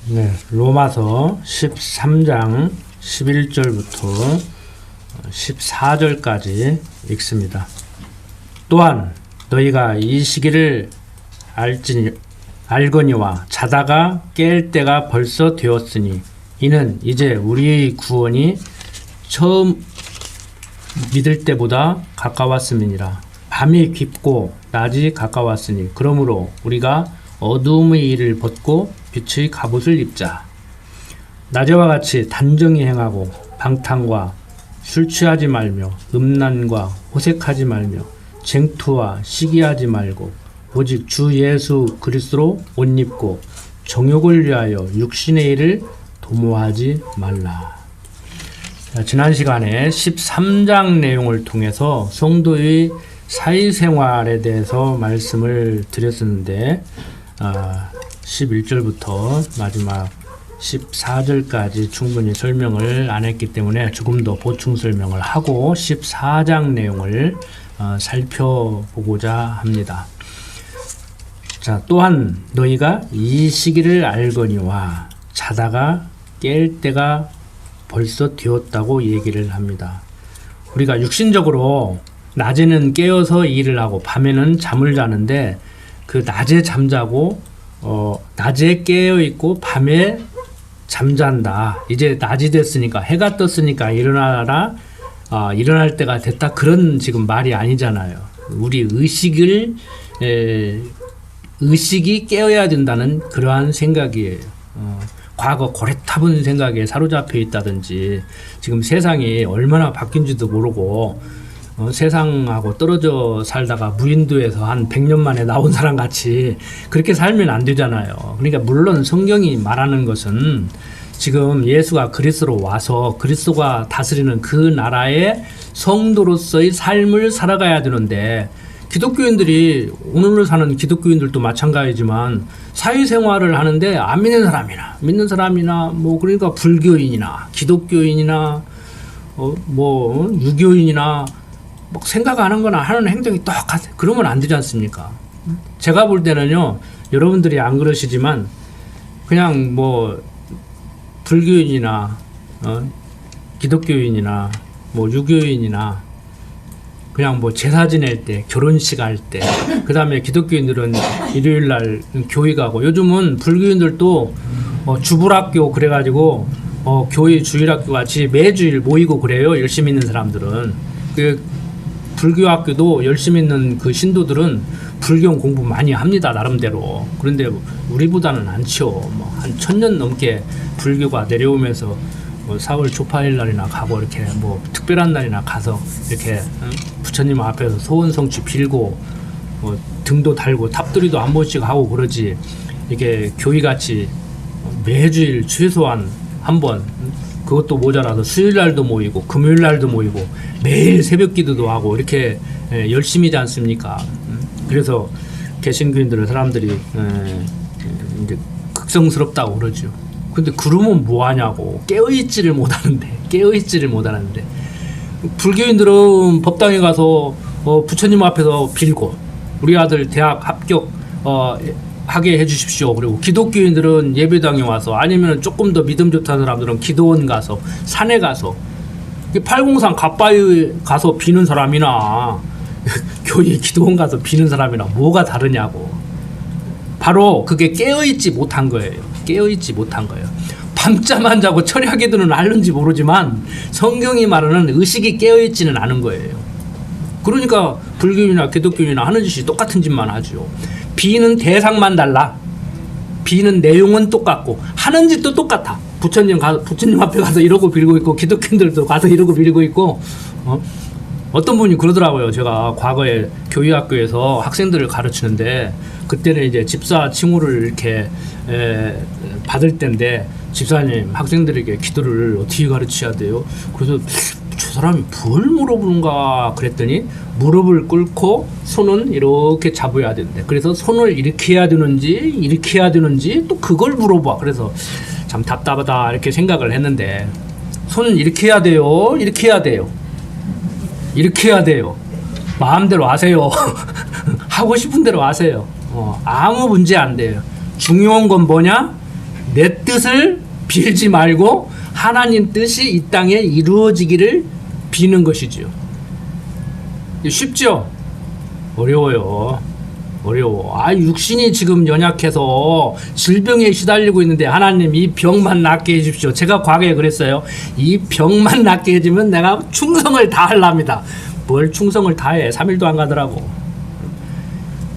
네, 로마서 13장 11절부터 14절까지 읽습니다. 또한 너희가 이 시기를 알거니와 자다가 깰 때가 벌써 되었으니 이는 이제 우리의 구원이 처음 믿을 때보다 가까웠음이니라. 밤이 깊고 낮이 가까웠으니 그러므로 우리가 어두움의 일을 벗고 빛의 갑옷을 입자. 낮에와 같이 단정히 행하고 방탕과 술 취하지 말며 음란과 호색하지 말며 쟁투와 시기하지 말고 오직 주 예수 그리스도로 옷 입고 정욕을 위하여 육신의 일을 도모하지 말라. 지난 시간에 13장 내용을 통해서 성도의 사회생활에 대해서 말씀을 드렸었는데 11절부터 마지막 14절까지 충분히 설명을 안 했기 때문에 조금 더 보충 설명을 하고 14장 내용을 살펴보고자 합니다. 자, 또한 너희가 이 시기를 알거니와 자다가 깰 때가 벌써 되었다고 얘기를 합니다. 우리가 육신적으로 낮에는 깨어서 일을 하고 밤에는 잠을 자는데 그 낮에 잠자고 낮에 깨어 있고 밤에 잠잔다. 이제 낮이 됐으니까 해가 떴으니까 일어나라. 일어날 때가 됐다. 그런 지금 말이 아니잖아요. 우리 의식이 깨어야 된다는 그러한 생각이에요. 과거 고래타분 생각에 사로잡혀 있다든지 지금 세상이 얼마나 바뀐지도 모르고 세상하고 떨어져 살다가 무인도에서 한 100년 만에 나온 사람 같이 그렇게 살면 안 되잖아요. 그러니까 물론 성경이 말하는 것은 지금 예수가 그리스도로 와서 그리스도가 다스리는 그 나라의 성도로서의 삶을 살아가야 되는데 기독교인들이 오늘 사는 기독교인들도 마찬가지지만 사회생활을 하는데 안 믿는 사람이나 뭐 그러니까 불교인이나 기독교인이나 유교인이나 막 생각 안 한 거나 하는 행동이 똑같아. 그러면 안 되지 않습니까? 제가 볼 때는요, 여러분들이 안 그러시지만 그냥 뭐 불교인이나 기독교인이나 뭐 유교인이나 그냥 뭐 제사 지낼 때, 결혼식 할 때, 그 다음에 기독교인들은 일요일 날 교회 가고, 요즘은 불교인들도 주불학교 그래가지고 교회 주일학교 같이 매주일 모이고 그래요. 열심히 있는 사람들은. 불교학교도 열심히 있는 그 신도들은 불교 공부 많이 합니다. 나름대로. 그런데 우리보다는 않죠. 뭐 한 1000년 넘게 불교가 내려오면서 4월 초파일 날이나 가고 이렇게 뭐 특별한 날이나 가서 이렇게 부처님 앞에서 소원 성취 빌고 등도 달고 탑두리도 한 번씩 하고 그러지. 이게 교회같이 매주일 최소한 한 번, 그것도 모자라서 수요일 날도 모이고 금요일 날도 모이고 매일 새벽 기도도 하고 이렇게 열심히지 않습니까? 그래서 개신교인들은 사람들이 이제 극성스럽다고 그러죠. 근데 그러면 뭐 하냐고. 깨어있지를 못하는데 불교인들은 법당에 가서 부처님 앞에서 빌고 우리 아들 대학 합격 하게 해주십시오. 그리고 기독교인들은 예배당에 와서 아니면 조금 더 믿음 좋다는 사람들은 기도원 가서 산에 가서 803 갓바위 가서 비는 사람이나 교회 기도원 가서 비는 사람이나 뭐가 다르냐고. 바로 그게 깨어있지 못한 거예요. 밤잠 안 자고 철야기도는 알는지 모르지만 성경이 말하는 의식이 깨어있지는 않은 거예요. 그러니까 불교인이나 기독교인이나 하는 짓이 똑같은 짓만 하죠. 비는 대상만 달라. 비는 내용은 똑같고 하는 짓도 똑같아. 부처님 앞에 가서 이러고 빌고 있고 기독교인들도 가서 이러고 빌고 있고 어떤 분이 그러더라고요. 제가 과거에 교회학교에서 학생들을 가르치는데 그때는 이제 집사 칭호를 이렇게 받을 때인데 집사님 학생들에게 기도를 어떻게 가르쳐야 돼요? 그래서 저 사람이 뭘 물어보는가 그랬더니 무릎을 꿇고 손은 이렇게 잡아야 된대. 그래서 손을 이렇게 해야 되는지 또 그걸 물어봐. 그래서 참 답답하다 이렇게 생각을 했는데 손은 이렇게 해야 돼요. 마음대로 하세요. 하고 싶은 대로 하세요. 아무 문제 안 돼요. 중요한 건 뭐냐? 내 뜻을 빌지 말고 하나님 뜻이 이 땅에 이루어지기를 비는 것이지요. 쉽죠? 어려워요. 어려워. 육신이 지금 연약해서 질병에 시달리고 있는데 하나님 이 병만 낫게 해주십시오. 제가 과거에 그랬어요. 이 병만 낫게 해주면 내가 충성을 다하랍니다. 뭘 충성을 다해? 3일도 안 가더라고.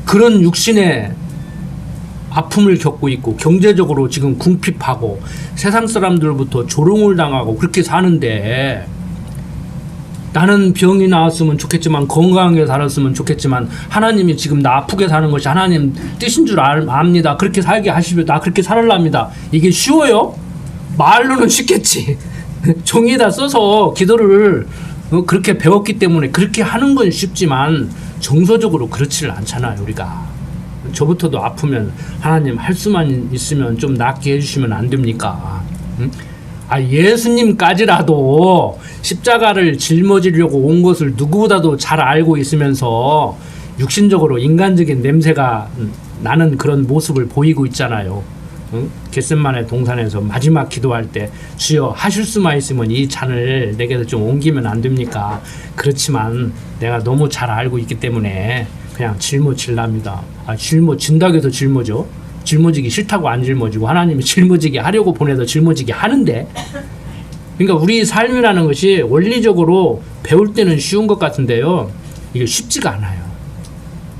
그런 육신의 아픔을 겪고 있고 경제적으로 지금 궁핍하고 세상 사람들부터 조롱을 당하고 그렇게 사는데 나는 병이 나았으면 좋겠지만 건강하게 살았으면 좋겠지만 하나님이 지금 나 아프게 사는 것이 하나님 뜻인 줄 압니다. 그렇게 살게 하시며 나 그렇게 살랍니다. 이게 쉬워요? 말로는 쉽겠지. 종이에다 써서 기도를 그렇게 배웠기 때문에 그렇게 하는 건 쉽지만 정서적으로 그렇지를 않잖아요. 우리가 저부터도 아프면 하나님 할 수만 있으면 좀 낫게 해주시면 안 됩니까? 응? 예수님까지라도 십자가를 짊어지려고 온 것을 누구보다도 잘 알고 있으면서 육신적으로 인간적인 냄새가 나는 그런 모습을 보이고 있잖아요. 응? 겟세마네 동산에서 마지막 기도할 때 주여 하실 수만 있으면 이 잔을 내게서 좀 옮기면 안 됩니까? 그렇지만 내가 너무 잘 알고 있기 때문에 그냥 짊어질랍니다. 짊어진다고 해서 짊어져. 짊어지기 싫다고 안 짊어지고 하나님이 짊어지게 하려고 보내서 짊어지게 하는데, 그러니까 우리 삶이라는 것이 원리적으로 배울 때는 쉬운 것 같은데요, 이게 쉽지가 않아요.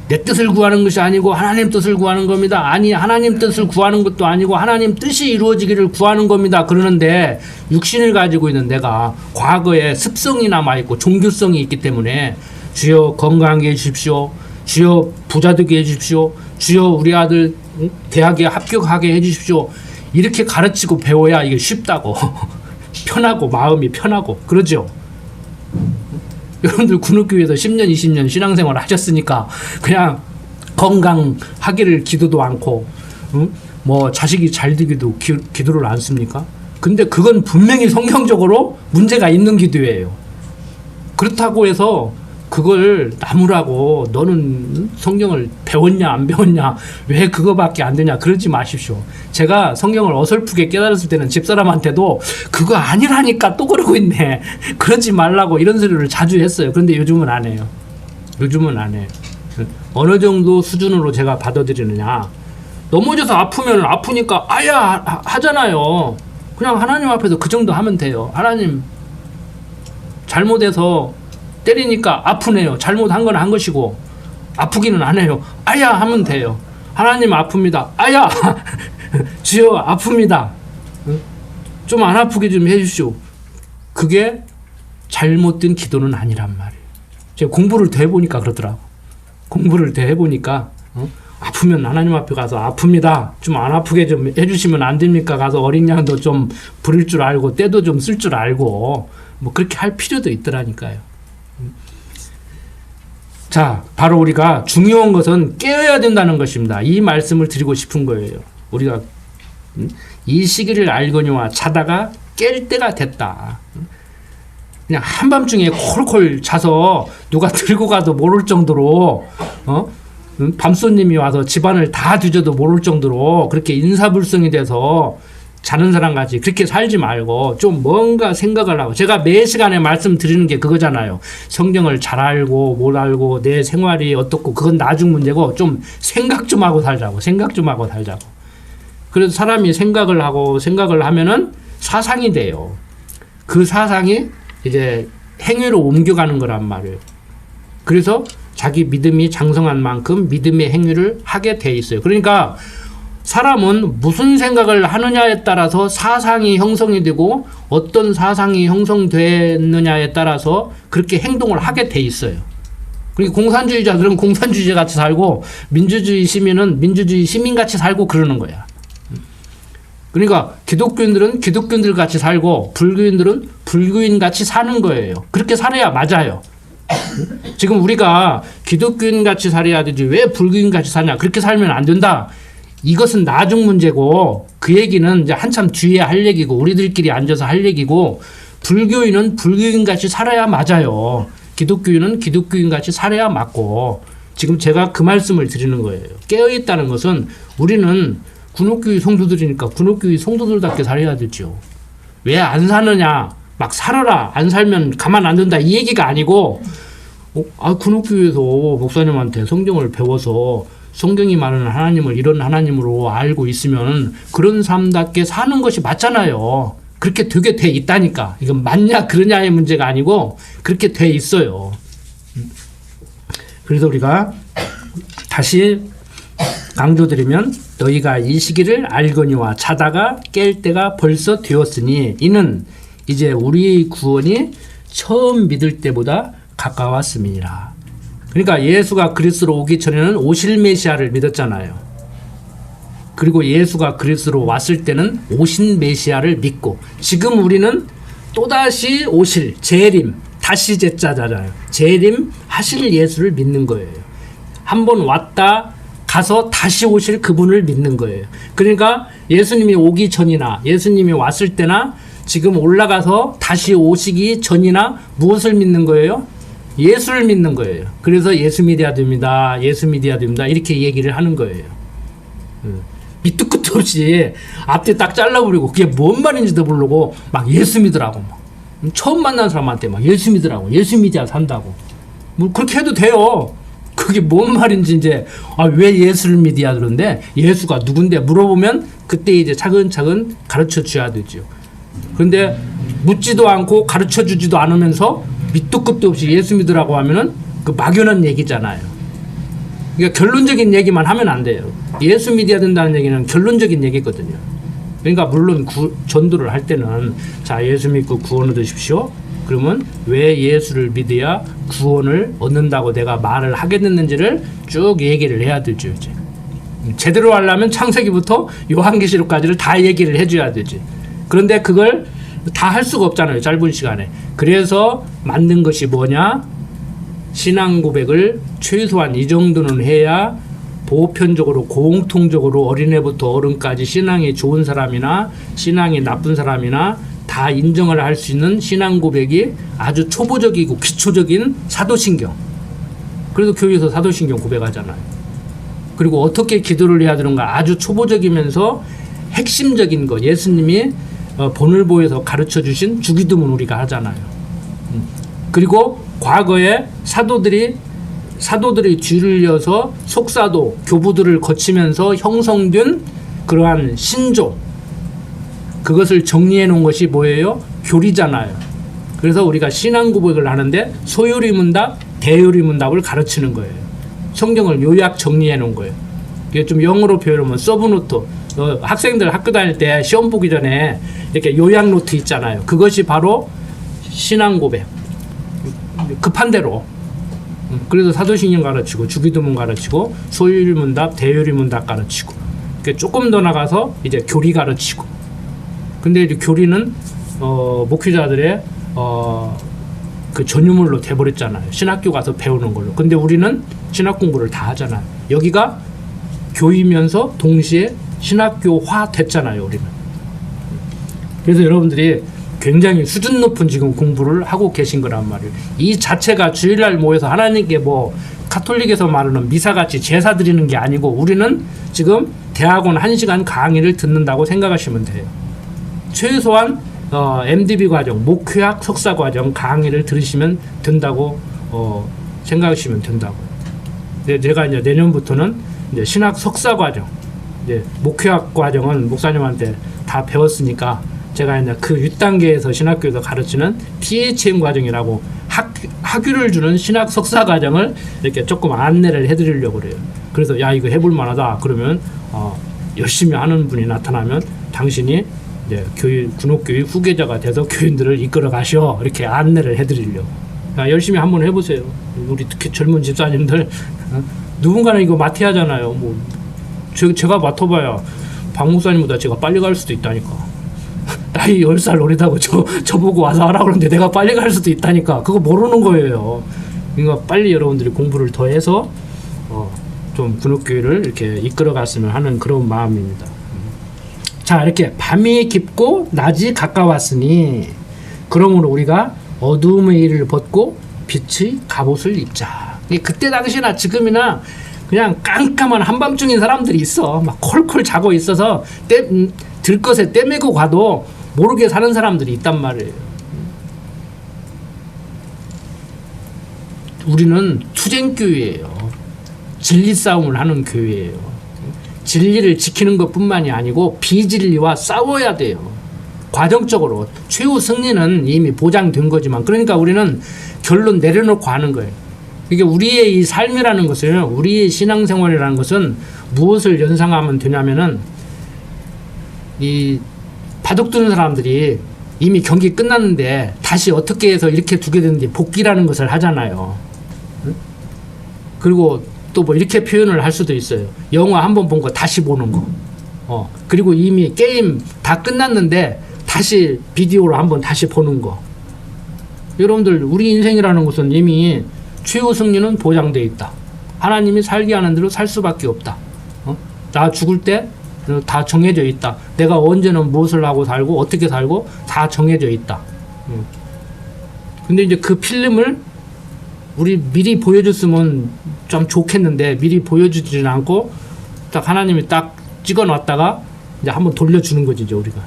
내 뜻을 구하는 것이 아니고 하나님 뜻을 구하는 겁니다. 아니, 하나님 뜻을 구하는 것도 아니고 하나님 뜻이 이루어지기를 구하는 겁니다. 그러는데 육신을 가지고 있는 내가 과거에 습성이 남아있고 종교성이 있기 때문에 주여 건강하게 해주십시오, 주여 부자 되게 해주십시오, 주여 우리 아들 대학에 합격하게 해주십시오, 이렇게 가르치고 배워야 이게 쉽다고 편하고 마음이 편하고 그러죠. 여러분들 군옥교회에서 10년 20년 신앙생활 하셨으니까 그냥 건강하기를 기도도 않고 뭐 자식이 잘 되기도 기도를 안 씁니까? 근데 그건 분명히 성경적으로 문제가 있는 기도예요. 그렇다고 해서 그걸 나무라고 너는 성경을 배웠냐 안 배웠냐 왜 그거밖에 안 되냐 그러지 마십시오. 제가 성경을 어설프게 깨달았을 때는 집사람한테도 그거 아니라니까 또 그러고 있네 그러지 말라고 이런 소리를 자주 했어요. 그런데 요즘은 안 해요. 요즘은 안 해요. 어느 정도 수준으로 제가 받아들이느냐, 넘어져서 아프면 아프니까 아야 하잖아요. 그냥 하나님 앞에서 그 정도 하면 돼요. 하나님 잘못해서 때리니까 아프네요. 잘못한 건 한 것이고 아프기는 안 해요. 아야 하면 돼요. 하나님 아픕니다. 아야 주여 아픕니다. 좀 안 아프게 좀 해주시오. 그게 잘못된 기도는 아니란 말이에요. 제가 공부를 더 해보니까 그러더라고. 공부를 더 해보니까 아프면 하나님 앞에 가서 아픕니다, 좀 안 아프게 좀 해주시면 안 됩니까? 가서 어린 양도 좀 부릴 줄 알고 때도 좀 쓸 줄 알고 뭐 그렇게 할 필요도 있더라니까요. 자, 바로 우리가 중요한 것은 깨어야 된다는 것입니다. 이 말씀을 드리고 싶은 거예요. 우리가 이 시기를 알거니와 자다가 깰 때가 됐다. 그냥 한밤중에 콜콜 자서 누가 들고 가도 모를 정도로 밤손님이 와서 집안을 다 뒤져도 모를 정도로 그렇게 인사불성이 돼서 자는 사람같이 그렇게 살지 말고 좀 뭔가 생각을 하고, 제가 매 시간에 말씀드리는 게 그거잖아요. 성경을 잘 알고 못 알고 내 생활이 어떻고 그건 나중 문제고 좀 생각 좀 하고 살자고. 생각 좀 하고 살자고. 그래서 사람이 생각을 하고 생각을 하면은 사상이 돼요. 그 사상이 이제 행위로 옮겨가는 거란 말이에요. 그래서 자기 믿음이 장성한 만큼 믿음의 행위를 하게 돼 있어요. 그러니까 사람은 무슨 생각을 하느냐에 따라서 사상이 형성이 되고 어떤 사상이 형성됐느냐에 따라서 그렇게 행동을 하게 돼 있어요. 그러니까 공산주의자들은 공산주의자 같이 살고 민주주의 시민은 민주주의 시민 같이 살고 그러는 거야. 그러니까 기독교인들은 기독교인들 같이 살고 불교인들은 불교인 같이 사는 거예요. 그렇게 살아야 맞아요. 지금 우리가 기독교인 같이 살아야 되지 왜 불교인 같이 사냐, 그렇게 살면 안 된다, 이것은 나중 문제고 그 얘기는 이제 한참 뒤에 할 얘기고 우리들끼리 앉아서 할 얘기고, 불교인은 불교인 같이 살아야 맞아요. 기독교인은 기독교인 같이 살아야 맞고, 지금 제가 그 말씀을 드리는 거예요. 깨어있다는 것은 우리는 군옥교회 성도들이니까 군옥교회 성도들답게 살아야 되죠. 왜 안 사느냐? 막 살아라. 안 살면 가만 안 둔다. 이 얘기가 아니고 군옥교회에서 목사님한테 성경을 배워서 성경이 말하는 하나님을 이런 하나님으로 알고 있으면 그런 삶답게 사는 것이 맞잖아요. 그렇게 되게 돼 있다니까. 이건 맞냐 그러냐의 문제가 아니고 그렇게 돼 있어요. 그래서 우리가 다시 강조드리면 너희가 이 시기를 알거니와 자다가 깰 때가 벌써 되었으니 이는 이제 우리의 구원이 처음 믿을 때보다 가까웠음이니라. 그러니까 예수가 그리스로 오기 전에는 오실 메시아를 믿었잖아요. 그리고 예수가 그리스로 왔을 때는 오신 메시아를 믿고 지금 우리는 또다시 오실 재림 다시 제자잖아요. 재림 하실 예수를 믿는 거예요. 한번 왔다 가서 다시 오실 그분을 믿는 거예요. 그러니까 예수님이 오기 전이나 예수님이 왔을 때나 지금 올라가서 다시 오시기 전이나 무엇을 믿는 거예요? 예수를 믿는 거예요. 그래서 예수 믿어야 됩니다. 예수 믿어야 됩니다. 이렇게 얘기를 하는 거예요. 밑도 끝도 없이 앞뒤 딱 잘라버리고 그게 뭔 말인지도 모르고 막 예수 믿으라고 막. 처음 만난 사람한테 막 예수 믿으라고 예수 믿어야 산다고 뭐 그렇게 해도 돼요. 그게 뭔 말인지 이제 왜 예수를 믿어야 그런데 예수가 누군데 물어보면 그때 이제 차근차근 가르쳐 줘야 되죠. 그런데 묻지도 않고 가르쳐 주지도 않으면서 밑도 끝도 없이 예수 믿으라고 하면은 그 막연한 얘기잖아요. 그러니까 결론적인 얘기만 하면 안 돼요. 예수 믿어야 된다는 얘기는 결론적인 얘기거든요. 그러니까 물론 전도를 할 때는 자 예수 믿고 구원 얻으십시오. 그러면 왜 예수를 믿어야 구원을 얻는다고 내가 말을 하게 됐는지를 쭉 얘기를 해야 되죠. 이제 제대로 하려면 창세기부터 요한계시록까지를 다 얘기를 해줘야 되지. 그런데 그걸 다 할 수가 없잖아요. 짧은 시간에. 그래서 만든 것이 뭐냐? 신앙 고백을 최소한 이 정도는 해야 보편적으로 공통적으로 어린애부터 어른까지 신앙이 좋은 사람이나 신앙이 나쁜 사람이나 다 인정을 할 수 있는 신앙 고백이 아주 초보적이고 기초적인 사도신경. 그래도 교회에서 사도신경 고백하잖아요. 그리고 어떻게 기도를 해야 되는가 아주 초보적이면서 핵심적인 거 예수님이 본을 보여서 가르쳐 주신 주기도문 우리가 하잖아요. 그리고 과거에 사도들이 뒤를 이어서 속사도 교부들을 거치면서 형성된 그러한 신조 그것을 정리해 놓은 것이 뭐예요? 교리잖아요. 그래서 우리가 신앙 고백을 하는데 소요리 문답, 대요리 문답을 가르치는 거예요. 성경을 요약 정리해 놓은 거예요. 이게 좀 영어로 표현하면 서브노트. 학생들 학교 다닐 때 시험 보기 전에 이렇게 요약 노트 있잖아요. 그것이 바로 신앙 고백. 급한 대로. 그래서 사도신경 가르치고 주기도문 가르치고 소요리 문답, 대요리 문답 가르치고. 조금 더 나가서 이제 교리 가르치고. 근데 이제 교리는 목회자들의 그 전유물로 돼버렸잖아요. 신학교 가서 배우는 걸로. 근데 우리는 신학 공부를 다 하잖아요. 여기가 교이면서 동시에 신학교화 됐잖아요. 우리는. 그래서 여러분들이 굉장히 수준 높은 지금 공부를 하고 계신 거란 말이에요. 이 자체가 주일날 모여서 하나님께 뭐 가톨릭에서 말하는 미사같이 제사 드리는 게 아니고 우리는 지금 대학원 1시간 강의를 듣는다고 생각하시면 돼요. 최소한 MDB 과정, 목회학 석사 과정 강의를 들으시면 된다고 생각하시면 된다고요. 근데 제가 이제 내년부터는 이제 신학 석사 과정, 이제 목회학 과정은 목사님한테 다 배웠으니까 제가 이제 그 윗단계에서 신학교에서 가르치는 THM 과정이라고 학위를 주는 신학 석사 과정을 이렇게 조금 안내를 해드리려고 그래요. 그래서 야 이거 해볼 만하다 그러면 열심히 하는 분이 나타나면 당신이 이제 군옥교회 후계자가 돼서 교인들을 이끌어 가셔 이렇게 안내를 해드리려고. 열심히 한번 해보세요. 우리 특히 젊은 집사님들 누군가는 이거 맡아야잖아요. 뭐 제가 맡아봐야 박 목사님보다 제가 빨리 갈 수도 있다니까. 나이 10살 어리다고 저보고 와서 하라고 그러는데 내가 빨리 갈 수도 있다니까. 그거 모르는 거예요. 그러니까 빨리 여러분들이 공부를 더 해서 좀 군옥교회를 이렇게 이끌어 갔으면 하는 그런 마음입니다. 자, 이렇게 밤이 깊고 낮이 가까웠으니 그러므로 우리가 어두움의 일을 벗고 빛의 갑옷을 입자. 그때 당시나 지금이나 그냥 깜깜한 한밤중인 사람들이 있어. 막 콜콜 자고 있어서 들것에 떼매고 가도 모르게 사는 사람들이 있단 말이에요. 우리는 투쟁교회예요. 진리 싸움을 하는 교회예요. 진리를 지키는 것뿐만이 아니고 비진리와 싸워야 돼요. 과정적으로 최후 승리는 이미 보장된 거지만, 그러니까 우리는 결론 내려놓고 하는 거예요. 이게 우리의 이 삶이라는 것을, 우리의 신앙생활이라는 것은 무엇을 연상하면 되냐면은, 이 바둑 두는 사람들이 이미 경기 끝났는데 다시 어떻게 해서 이렇게 두게 되는지 복귀라는 것을 하잖아요. 그리고 또 뭐 이렇게 표현을 할 수도 있어요. 영화 한 번 본 거 다시 보는 거. 그리고 이미 게임 다 끝났는데 다시 비디오로 한번 다시 보는 거. 여러분들, 우리 인생이라는 것은 이미 최후 승리는 보장되어 있다. 하나님이 살게 하는 대로 살 수밖에 없다. 나 죽을 때 다 정해져 있다. 내가 언제는 무엇을 하고 살고 어떻게 살고 다 정해져 있다. 근데 이제 그 필름을 우리 미리 보여줬으면 좀 좋겠는데 미리 보여주지는 않고 딱 하나님이 딱 찍어놨다가 이제 한번 돌려주는 거지, 이제 우리가.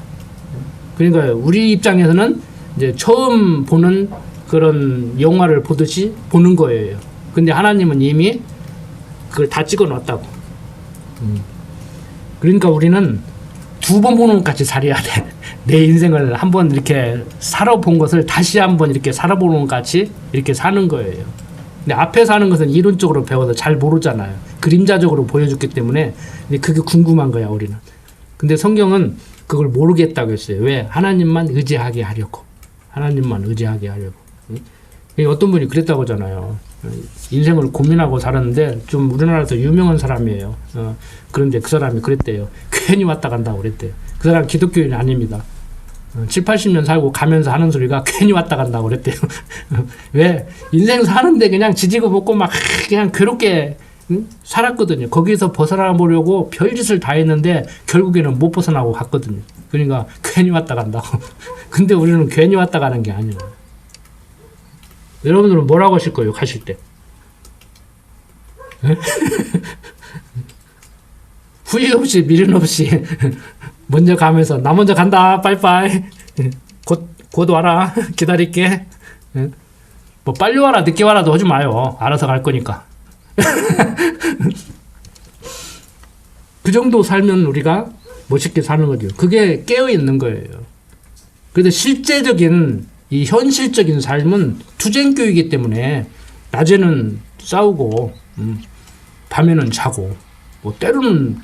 그러니까 우리 입장에서는 이제 처음 보는 그런 영화를 보듯이 보는 거예요. 근데 하나님은 이미 그걸 다 찍어놨다고. 그러니까 우리는 두 번 보는 것 같이 살아야 돼. 내 인생을 한번 이렇게 살아본 것을 다시 한번 이렇게 살아보는 것 같이 이렇게 사는 거예요. 근데 앞에 사는 것은 이론적으로 배워서 잘 모르잖아요. 그림자적으로 보여줬기 때문에. 근데 그게 궁금한 거야, 우리는. 근데 성경은 그걸 모르겠다고 했어요. 왜? 하나님만 의지하게 하려고. 하나님만 의지하게 하려고. 어떤 분이 그랬다고 하잖아요. 인생을 고민하고 살았는데 좀 우리나라에서 유명한 사람이에요. 그런데 그 사람이 그랬대요. 괜히 왔다 간다고 그랬대요. 그 사람 기독교인이 아닙니다. 7, 80년 살고 가면서 하는 소리가 괜히 왔다 간다고 그랬대요. 왜? 인생 사는데 그냥 지지고 볶고 막 그냥 괴롭게 살았거든요. 거기서 벗어나 보려고 별짓을 다 했는데 결국에는 못 벗어나고 갔거든요. 그러니까 괜히 왔다 간다고. 근데 우리는 괜히 왔다 가는 게 아니에요. 여러분들은 뭐라고 하실 거예요, 가실 때? 후회 없이 미련 없이 먼저 가면서 나 먼저 간다, 빠이빠이, 곧 와라, 기다릴게. 뭐 빨리 와라 늦게 와라도 하지 마요. 알아서 갈 거니까. 그 정도 살면 우리가 멋있게 사는 거죠. 그게 깨어 있는 거예요. 그래서 실제적인 이 현실적인 삶은 투쟁교이기 때문에 낮에는 싸우고 밤에는 자고, 뭐 때로는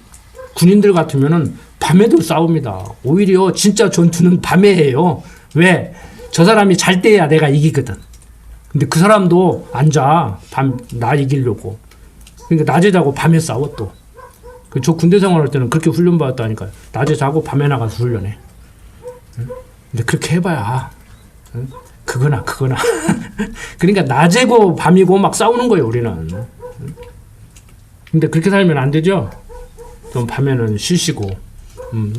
군인들 같으면은 밤에도 싸웁니다. 오히려 진짜 전투는 밤에 해요. 왜? 저 사람이 잘 때야 내가 이기거든. 근데 그 사람도 안 자. 나 이기려고. 그러니까 낮에 자고 밤에 싸워 또. 저 군대 생활할 때는 그렇게 훈련 받았다니까요. 낮에 자고 밤에 나가서 훈련해. 근데 그렇게 해봐야 그거나. 그러니까 낮에고 밤이고 막 싸우는 거예요, 우리는. 근데 그렇게 살면 안 되죠. 좀 밤에는 쉬시고,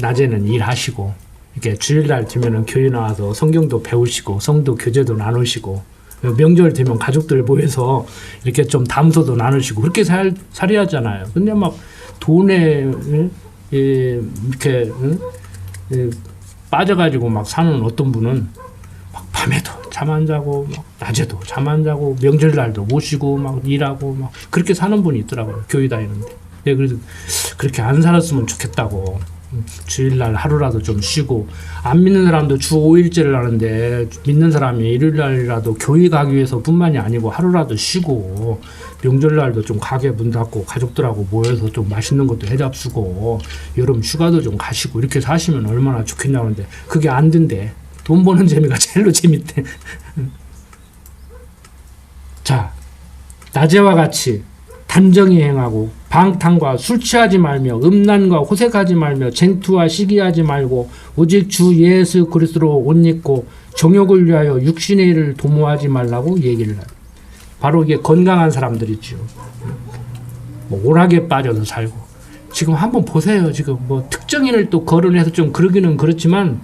낮에는 일하시고, 이렇게 주일날 되면은 교회 나와서 성경도 배우시고, 성도 교제도 나누시고, 명절 되면 가족들 모여서 이렇게 좀 담소도 나누시고, 그렇게 살아야 하잖아요. 근데 막 돈에 이렇게 빠져가지고 막 사는 어떤 분은 막 밤에도 잠 안 자고, 막 낮에도 잠 안 자고, 명절날도 못 쉬고, 막 일하고, 막 그렇게 사는 분이 있더라고요. 교회 다니는데. 네, 그래서 그렇게 안 살았으면 좋겠다고. 주일날 하루라도 좀 쉬고, 안 믿는 사람도 주 5일제를 하는데 믿는 사람이 일요일날이라도 교회 가기 위해서 뿐만이 아니고 하루라도 쉬고, 명절날도 좀 가게 문 닫고 가족들하고 모여서 좀 맛있는 것도 해잡수고, 여름 휴가도 좀 가시고 이렇게 사시면 얼마나 좋겠냐는데 그게 안 된대. 돈 버는 재미가 제일로 재밌대. 자, 낮에와 같이 단정히 행하고 방탕과 술 취하지 말며 음란과 호색하지 말며 쟁투와 시기하지 말고 오직 주 예수 그리스도로 옷 입고 정욕을 위하여 육신의 일을 도모하지 말라고 얘기를 해요. 바로 이게 건강한 사람들이죠. 뭐 오락에 빠져서 살고. 지금 한번 보세요. 지금 뭐 특정인을 또 거론해서 좀 그러기는 그렇지만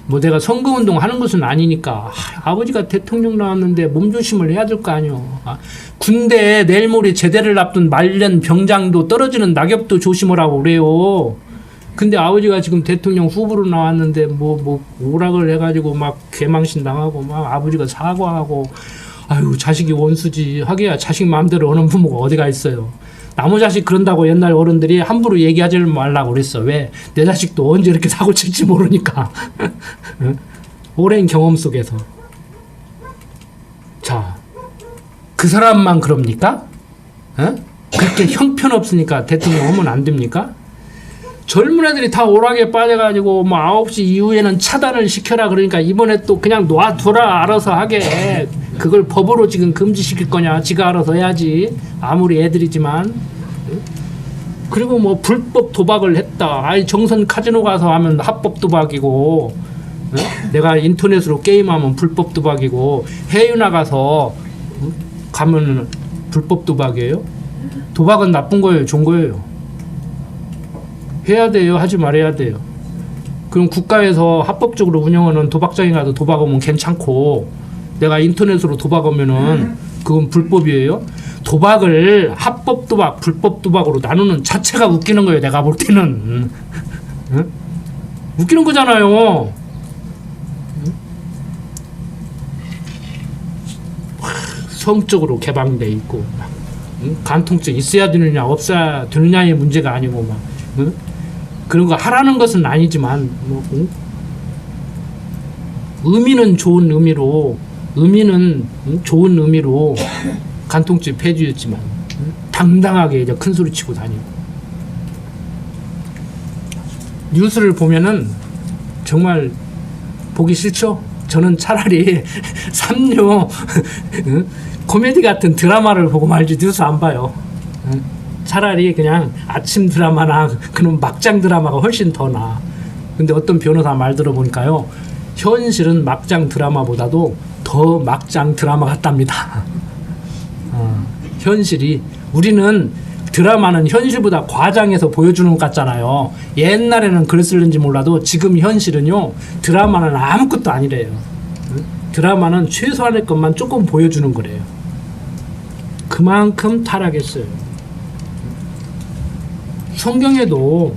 뭐 내가 선거운동 하는 것은 아니니까 아버지가 대통령 나왔는데 몸조심을 해야 될 거 아니오. 군대에 내일 모레 제대를 앞둔 말년 병장도 떨어지는 낙엽도 조심하라고 그래요. 근데 아버지가 지금 대통령 후보로 나왔는데 뭐 오락을 해가지고 막 개망신 당하고 막 아버지가 사과하고 아유 자식이 원수지 하기야 자식 마음대로 하는 부모가 어디가 있어요. 나무 자식 그런다고 옛날 어른들이 함부로 얘기하지 말라고 그랬어. 왜? 내 자식도 언제 이렇게 사고 칠지 모르니까. 오랜 경험 속에서. 자, 그 사람만 그럽니까? 그렇게 형편없으니까 대통령 하면 안 됩니까? 젊은 애들이 다 오락에 빠져가지고 뭐 9시 이후에는 차단을 시켜라 그러니까 이번에 또 그냥 놔둬라 알아서 하게. 그걸 법으로 지금 금지시킬 거냐? 지가 알아서 해야지. 아무리 애들이지만. 그리고 뭐 불법 도박을 했다. 아이 정선 카지노 가서 하면 합법 도박이고, 내가 인터넷으로 게임하면 불법 도박이고, 해외 나가서 가면 불법 도박이에요? 도박은 나쁜 거예요, 좋은 거예요? 해야 돼요, 하지 말아야 돼요. 그럼 국가에서 합법적으로 운영하는 도박장에 가서 도박하면 괜찮고, 내가 인터넷으로 도박하면은 그건 불법이에요. 도박을 합법 도박, 불법 도박으로 나누는 자체가 웃기는 거예요. 내가 볼 때는. 응? 웃기는 거잖아요. 응? 성적으로 개방돼 있고, 응? 간통증 있어야 되느냐 없어야 되느냐의 문제가 아니고 막, 응? 그런 거 하라는 것은 아니지만 뭐, 응? 의미는 좋은 의미로. 좋은 의미로 간통죄 폐지했지만 당당하게 이제 큰 소리 치고 다니고 뉴스를 보면은 정말 보기 싫죠. 저는 차라리 삼류 코미디 같은 드라마를 보고 말지 뉴스 안 봐요. 차라리 그냥 아침 드라마나 그런 막장 드라마가 훨씬 더 나아. 근데 어떤 변호사 말 들어보니까요, 현실은 막장 드라마보다도 더 막장 드라마 같답니다. 현실이, 우리는 드라마는 현실보다 과장해서 보여주는 것 같잖아요. 옛날에는 그랬을는지 몰라도 지금 현실은요, 드라마는 아무것도 아니래요. 드라마는 최소한의 것만 조금 보여주는 거래요. 그만큼 타락했어요. 성경에도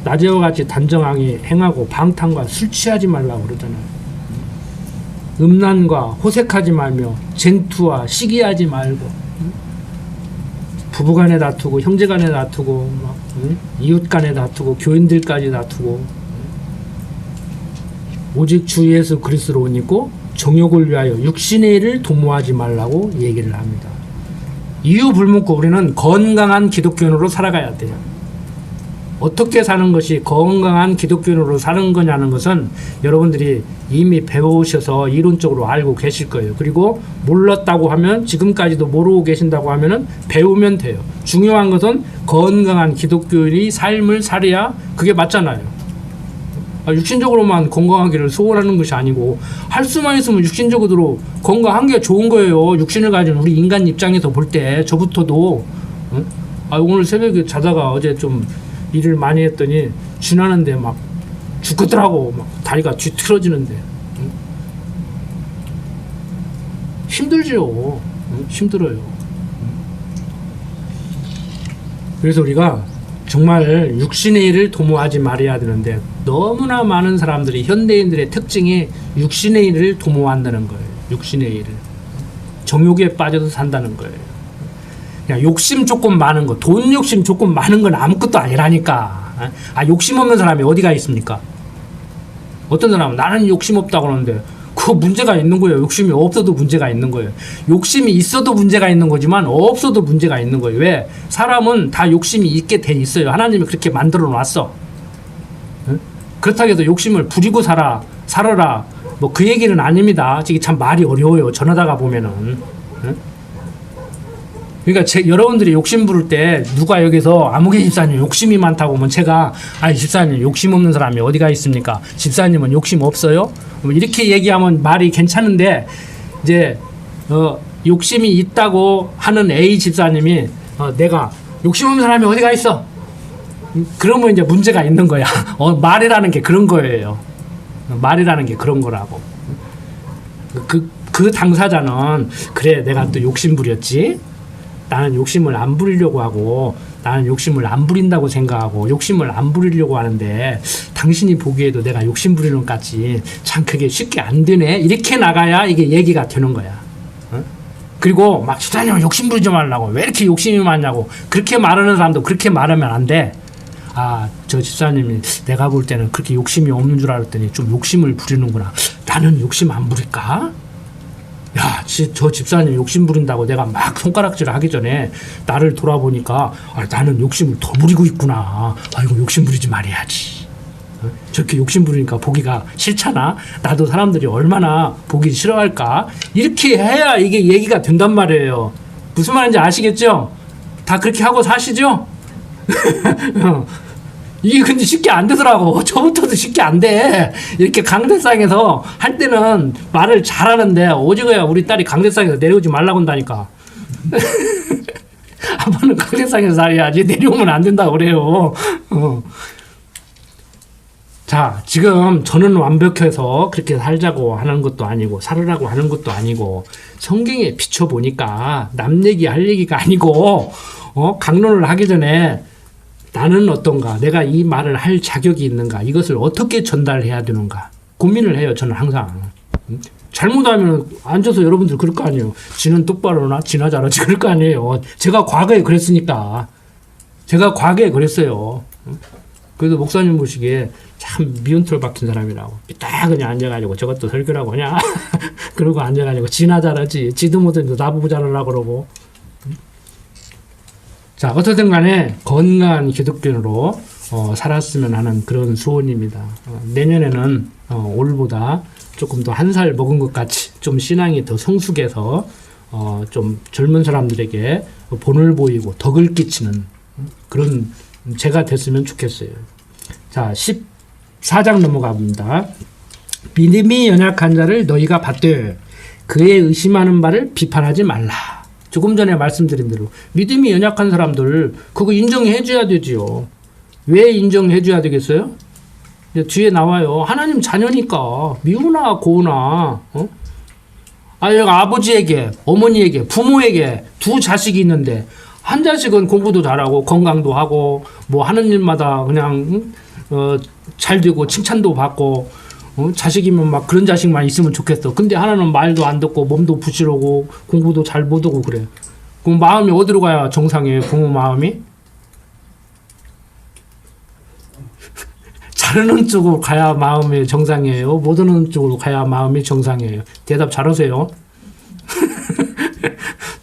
낮에와 같이 단정하게 행하고 방탕과 술 취하지 말라고 그러잖아요. 음란과 호색하지 말며 쟁투와 시기하지 말고, 부부간에 다투고 형제간에 다투고 막, 이웃간에 다투고 교인들까지 다투고, 오직 주 예수 그리스도로 옷 입고 정욕을 위하여 육신의 일을 도모하지 말라고 얘기를 합니다. 이유 불문고 우리는 건강한 기독교인으로 살아가야 돼요. 어떻게 사는 것이 건강한 기독교인으로 사는 거냐는 것은 여러분들이 이미 배우셔서 이론적으로 알고 계실 거예요. 그리고 몰랐다고 하면, 지금까지도 모르고 계신다고 하면은 배우면 돼요. 중요한 것은 건강한 기독교인이 삶을 살아야 그게 맞잖아요. 육신적으로만 건강하기를 소원하는 것이 아니고, 할 수만 있으면 육신적으로 건강한 게 좋은 거예요. 육신을 가진 우리 인간 입장에서 볼 때 저부터도 오늘 새벽에 자다가 어제 좀 일을 많이 했더니 지나는데 막 죽겠더라고. 막 다리가 뒤틀어지는데. 힘들죠. 힘들어요. 그래서 우리가 정말 육신의 일을 도모하지 말아야 되는데, 너무나 많은 사람들이, 현대인들의 특징이 육신의 일을 도모한다는 거예요. 육신의 일을. 정욕에 빠져서 산다는 거예요. 그냥 욕심 조금 많은 거, 돈 욕심 조금 많은 건 아무것도 아니라니까. 욕심 없는 사람이 어디가 있습니까? 어떤 사람은 나는 욕심 없다고 그러는데 그 문제가 있는 거예요. 욕심이 없어도 문제가 있는 거예요. 욕심이 있어도 문제가 있는 거지만 없어도 문제가 있는 거예요. 왜? 사람은 다 욕심이 있게 돼 있어요. 하나님이 그렇게 만들어 놨어. 그렇다고 해서 욕심을 부리고 살아라 뭐 그 얘기는 아닙니다. 이게 참 말이 어려워요. 전하다가 보면은. 그러니까 여러분들이 욕심 부를 때 누가 여기서 아무개 집사님 욕심이 많다고 하면 제가 집사님 욕심 없는 사람이 어디가 있습니까? 집사님은 욕심 없어요? 이렇게 얘기하면 말이 괜찮은데, 이제 욕심이 있다고 하는 A 집사님이 내가 욕심 없는 사람이 어디가 있어? 그러면 이제 문제가 있는 거야. 말이라는 게 그런 거예요. 말이라는 게 그런 거라고. 그 당사자는 그래 내가 또 욕심 부렸지. 나는 욕심을 안 부리려고 하고 나는 욕심을 안 부린다고 생각하고 욕심을 안 부리려고 하는데 당신이 보기에도 내가 욕심 부리는 것 같지 참 그게 쉽게 안 되네. 이렇게 나가야 이게 얘기가 되는 거야. 어? 그리고 막 집사님 욕심 부리지 말라고 왜 이렇게 욕심이 많냐고 그렇게 말하는 사람도 그렇게 말하면 안 돼. 아, 저 집사님이 내가 볼 때는 그렇게 욕심이 없는 줄 알았더니 좀 욕심을 부리는구나. 나는 욕심 안 부릴까? 야, 저 집사님 욕심 부린다고 내가 막 손가락질을 하기 전에 나를 돌아보니까 아, 나는 욕심을 더 부리고 있구나. 아이고 욕심 부리지 말아야지. 어? 저렇게 욕심 부리니까 보기가 싫잖아. 나도 사람들이 얼마나 보기 싫어할까. 이렇게 해야 이게 얘기가 된단 말이에요. 무슨 말인지 아시겠죠? 다 그렇게 하고 사시죠? 이게 근데 쉽게 안 되더라고. 저부터도 쉽게 안 돼. 이렇게 강대상에서 할 때는 말을 잘하는데 오지거야 우리 딸이 강대상에서 내려오지 말라고 한다니까. 아빠는 강대상에서 살아야지 내려오면 안 된다고 그래요. 자, 지금 저는 완벽해서 그렇게 살자고 하는 것도 아니고 살으라고 하는 것도 아니고 성경에 비춰보니까 남 얘기할 얘기가 아니고 강론을 하기 전에 나는 어떤가? 내가 이 말을 할 자격이 있는가? 이것을 어떻게 전달해야 되는가? 고민을 해요. 저는 항상. 잘못하면 앉아서 여러분들 그럴 거 아니에요. 지는 똑바로나 지나 잘하지 그럴 거 아니에요. 제가 과거에 그랬으니까. 제가 과거에 그랬어요. 그래도 목사님 보시기에 참 미운털 박힌 사람이라고. 딱 그냥 앉아가지고 저것도 설교라고 그냥 그러고 앉아가지고 지나 잘하지. 지도 못해도 나보고 잘하라고 그러고. 자, 어떻든 간에 건강한 기독교인으로 살았으면 하는 그런 소원입니다. 내년에는 올보다 조금 더 한 살 먹은 것 같이 좀 신앙이 더 성숙해서 좀 젊은 사람들에게 본을 보이고 덕을 끼치는 그런 제가 됐으면 좋겠어요. 자, 14장 넘어가 봅니다. 믿음이 연약한 자를 너희가 받되 그의 의심하는 바를 비판하지 말라. 조금 전에 말씀드린 대로 믿음이 연약한 사람들 그거 인정해 줘야 되지요. 왜 인정해 줘야 되겠어요? 뒤에 나와요. 하나님 자녀니까 미우나 고우나 아버지에게 어머니에게 부모에게 두 자식이 있는데 한 자식은 공부도 잘하고 건강도 하고 뭐 하는 일마다 그냥 잘 되고 칭찬도 받고 자식이면 막 그런 자식만 있으면 좋겠어. 근데 하나는 말도 안 듣고 몸도 부실하고 공부도 잘 못하고 그래. 그럼 마음이 어디로 가야 정상이에요? 부모 마음이? 잘하는 쪽으로 가야 마음이 정상이에요? 못하는 쪽으로 가야 마음이 정상이에요? 대답 잘하세요.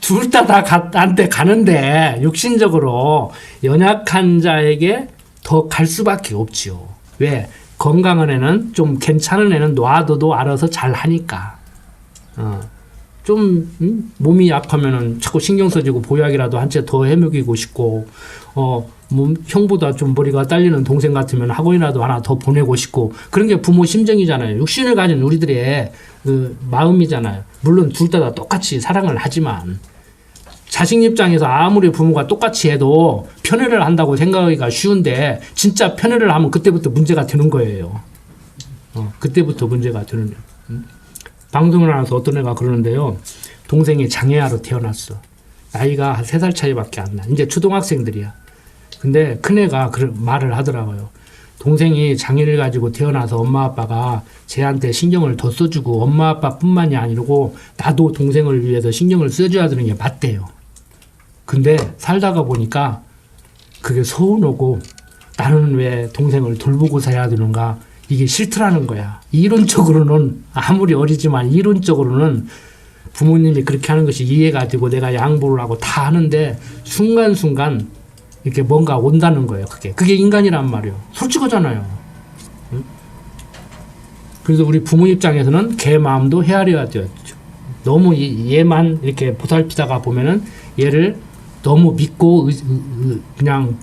둘 다 한테 가는데 육신적으로 연약한 자에게 더 갈 수밖에 없지요. 왜? 건강한 애는 좀 괜찮은 애는 놔둬도 알아서 잘 하니까. 좀 몸이 약하면은 자꾸 신경 써지고 보약이라도 한 채 더 해먹이고 싶고 형보다 좀 머리가 딸리는 동생 같으면 학원이라도 하나 더 보내고 싶고 그런 게 부모 심정이잖아요. 육신을 가진 우리들의 그 마음이잖아요. 물론 둘 다 똑같이 사랑을 하지만 자식 입장에서 아무리 부모가 똑같이 해도 편애를 한다고 생각하기가 쉬운데 진짜 편애를 하면 그때부터 문제가 되는 거예요. 그때부터 문제가 되는 거예요. 방송을 하면서 어떤 애가 그러는데요. 동생이 장애아로 태어났어. 나이가 한 3살 차이밖에 안 나. 이제 초등학생들이야. 근데 큰애가 그런 말을 하더라고요. 동생이 장애를 가지고 태어나서 엄마 아빠가 쟤한테 신경을 더 써주고 엄마 아빠뿐만이 아니고 나도 동생을 위해서 신경을 써줘야 되는 게 맞대요. 근데 살다가 보니까 그게 서운하고 나는 왜 동생을 돌보고 살아야 되는가 이게 싫더라는 거야. 이론적으로는 아무리 어리지만 이론적으로는 부모님이 그렇게 하는 것이 이해가 되고 내가 양보를 하고 다 하는데 순간순간 이렇게 뭔가 온다는 거예요. 그게 인간이란 말이에요. 솔직하잖아요. 응? 그래서 우리 부모 입장에서는 걔 마음도 헤아려야 돼요. 너무 얘만 이렇게 보살피다가 보면은 얘를 너무 믿고 그냥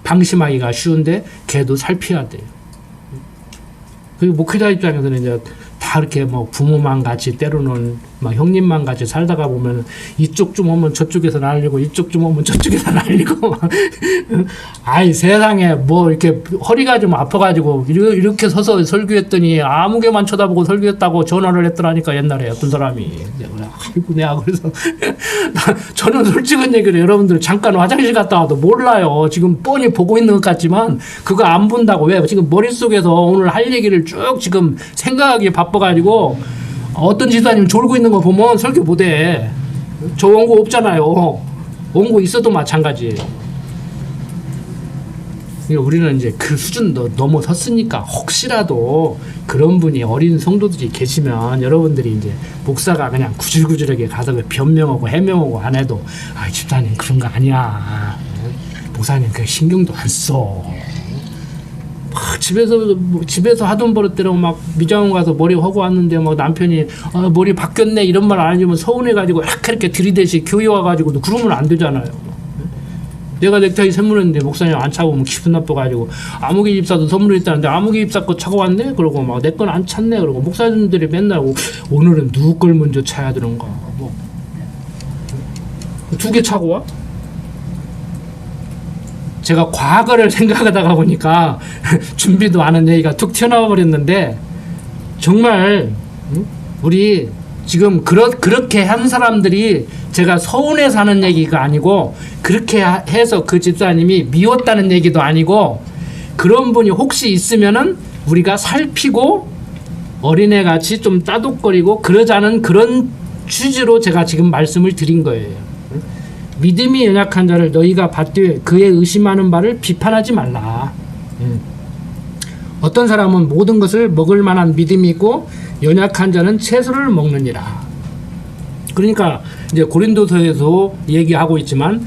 방심하기가 쉬운데 걔도 살펴야 돼요. 그리고 목회자 입장에서는 이제 다 이렇게 뭐 부모만 같이 때로는 막 형님만 같이 살다가 보면 이쪽 좀 오면 저쪽에서 날리고 이쪽 좀 오면 저쪽에서 날리고 막 아이 세상에 뭐 이렇게 허리가 좀 아파가지고 이렇게 서서 설교했더니 아무개만 쳐다보고 설교했다고 전화를 했더라니까 옛날에 어떤 사람이. 아이고 내가 그래서 저는 솔직한 얘기를 여러분들 잠깐 화장실 갔다 와도 몰라요. 지금 뻔히 보고 있는 것 같지만 그거 안 본다고. 왜? 지금 머릿속에서 오늘 할 얘기를 쭉 지금 생각하기 바빠가지고 어떤 지사님 졸고 있는 거 보면 설교 못해. 저 원고 없잖아요. 원고 있어도 마찬가지예요. 우리는 이제 그 수준도 넘어섰으니까 혹시라도 그런 분이 어린 성도들이 계시면 여러분들이 이제 목사가 그냥 구질구질하게 가서 변명하고 해명하고 안 해도 아 집사님 그런 거 아니야. 목사님 그 신경도 안 써. 집에서 하던 버릇대로 막 미장원 가서 머리 하고 왔는데 막 남편이 머리 바뀌었네 이런 말 안 해주면 서운해가지고 이렇게 들이대시 교회 와가지고도 그러면 안 되잖아요. 내가 넥타이 선물했는데 목사님 안 차고 오면 기분 나빠가지고 아무개 집사도 선물했다는데 아무개 집사 거 차고 왔네 그러고 막 내 건 안 찼네 그러고 목사님들이 맨날 오늘은 누구 걸 먼저 차야 되는가 뭐 두 개 차고 와? 제가 과거를 생각하다가 보니까 준비도 안 한 얘기가 툭 튀어나와 버렸는데 정말 우리 지금 그렇게 한 사람들이 제가 서운해서 하는 얘기가 아니고 그렇게 해서 그 집사님이 미웠다는 얘기도 아니고 그런 분이 혹시 있으면은 우리가 살피고 어린애같이 좀 따독거리고 그러자는 그런 취지로 제가 지금 말씀을 드린 거예요. 믿음이 연약한 자를 너희가 받되 그의 의심하는 바를 비판하지 말라. 어떤 사람은 모든 것을 먹을 만한 믿음이 있고 연약한 자는 채소를 먹느니라. 그러니까 이제 고린도서에서 얘기하고 있지만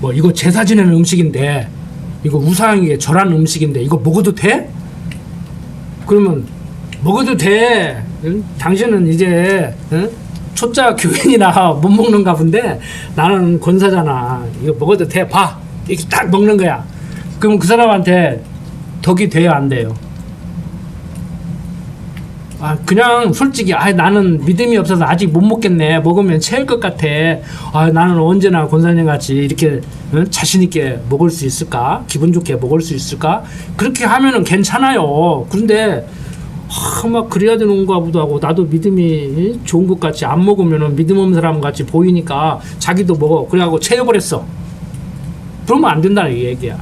뭐 이거 제사 지내는 음식인데 이거 우상에게 절한 음식인데 이거 먹어도 돼? 그러면 먹어도 돼. 당신은 이제 초짜 교인이라 못 먹는가 본데 나는 권사잖아. 이거 먹어도 돼. 봐. 이렇게 딱 먹는 거야. 그럼 그 사람한테 덕이 돼야 안 돼요? 그냥 솔직히 나는 믿음이 없어서 아직 못 먹겠네. 먹으면 체할 것 같아. 나는 언제나 권사님 같이 이렇게 자신 있게 먹을 수 있을까? 기분 좋게 먹을 수 있을까? 그렇게 하면은 괜찮아요. 그런데 막 그래야 되는가 보다 하고 나도 믿음이 좋은 것 같이 안 먹으면은 믿음 없는 사람 같이 보이니까 자기도 먹어. 그래갖고 채워버렸어. 그러면 안 된다는 얘기야.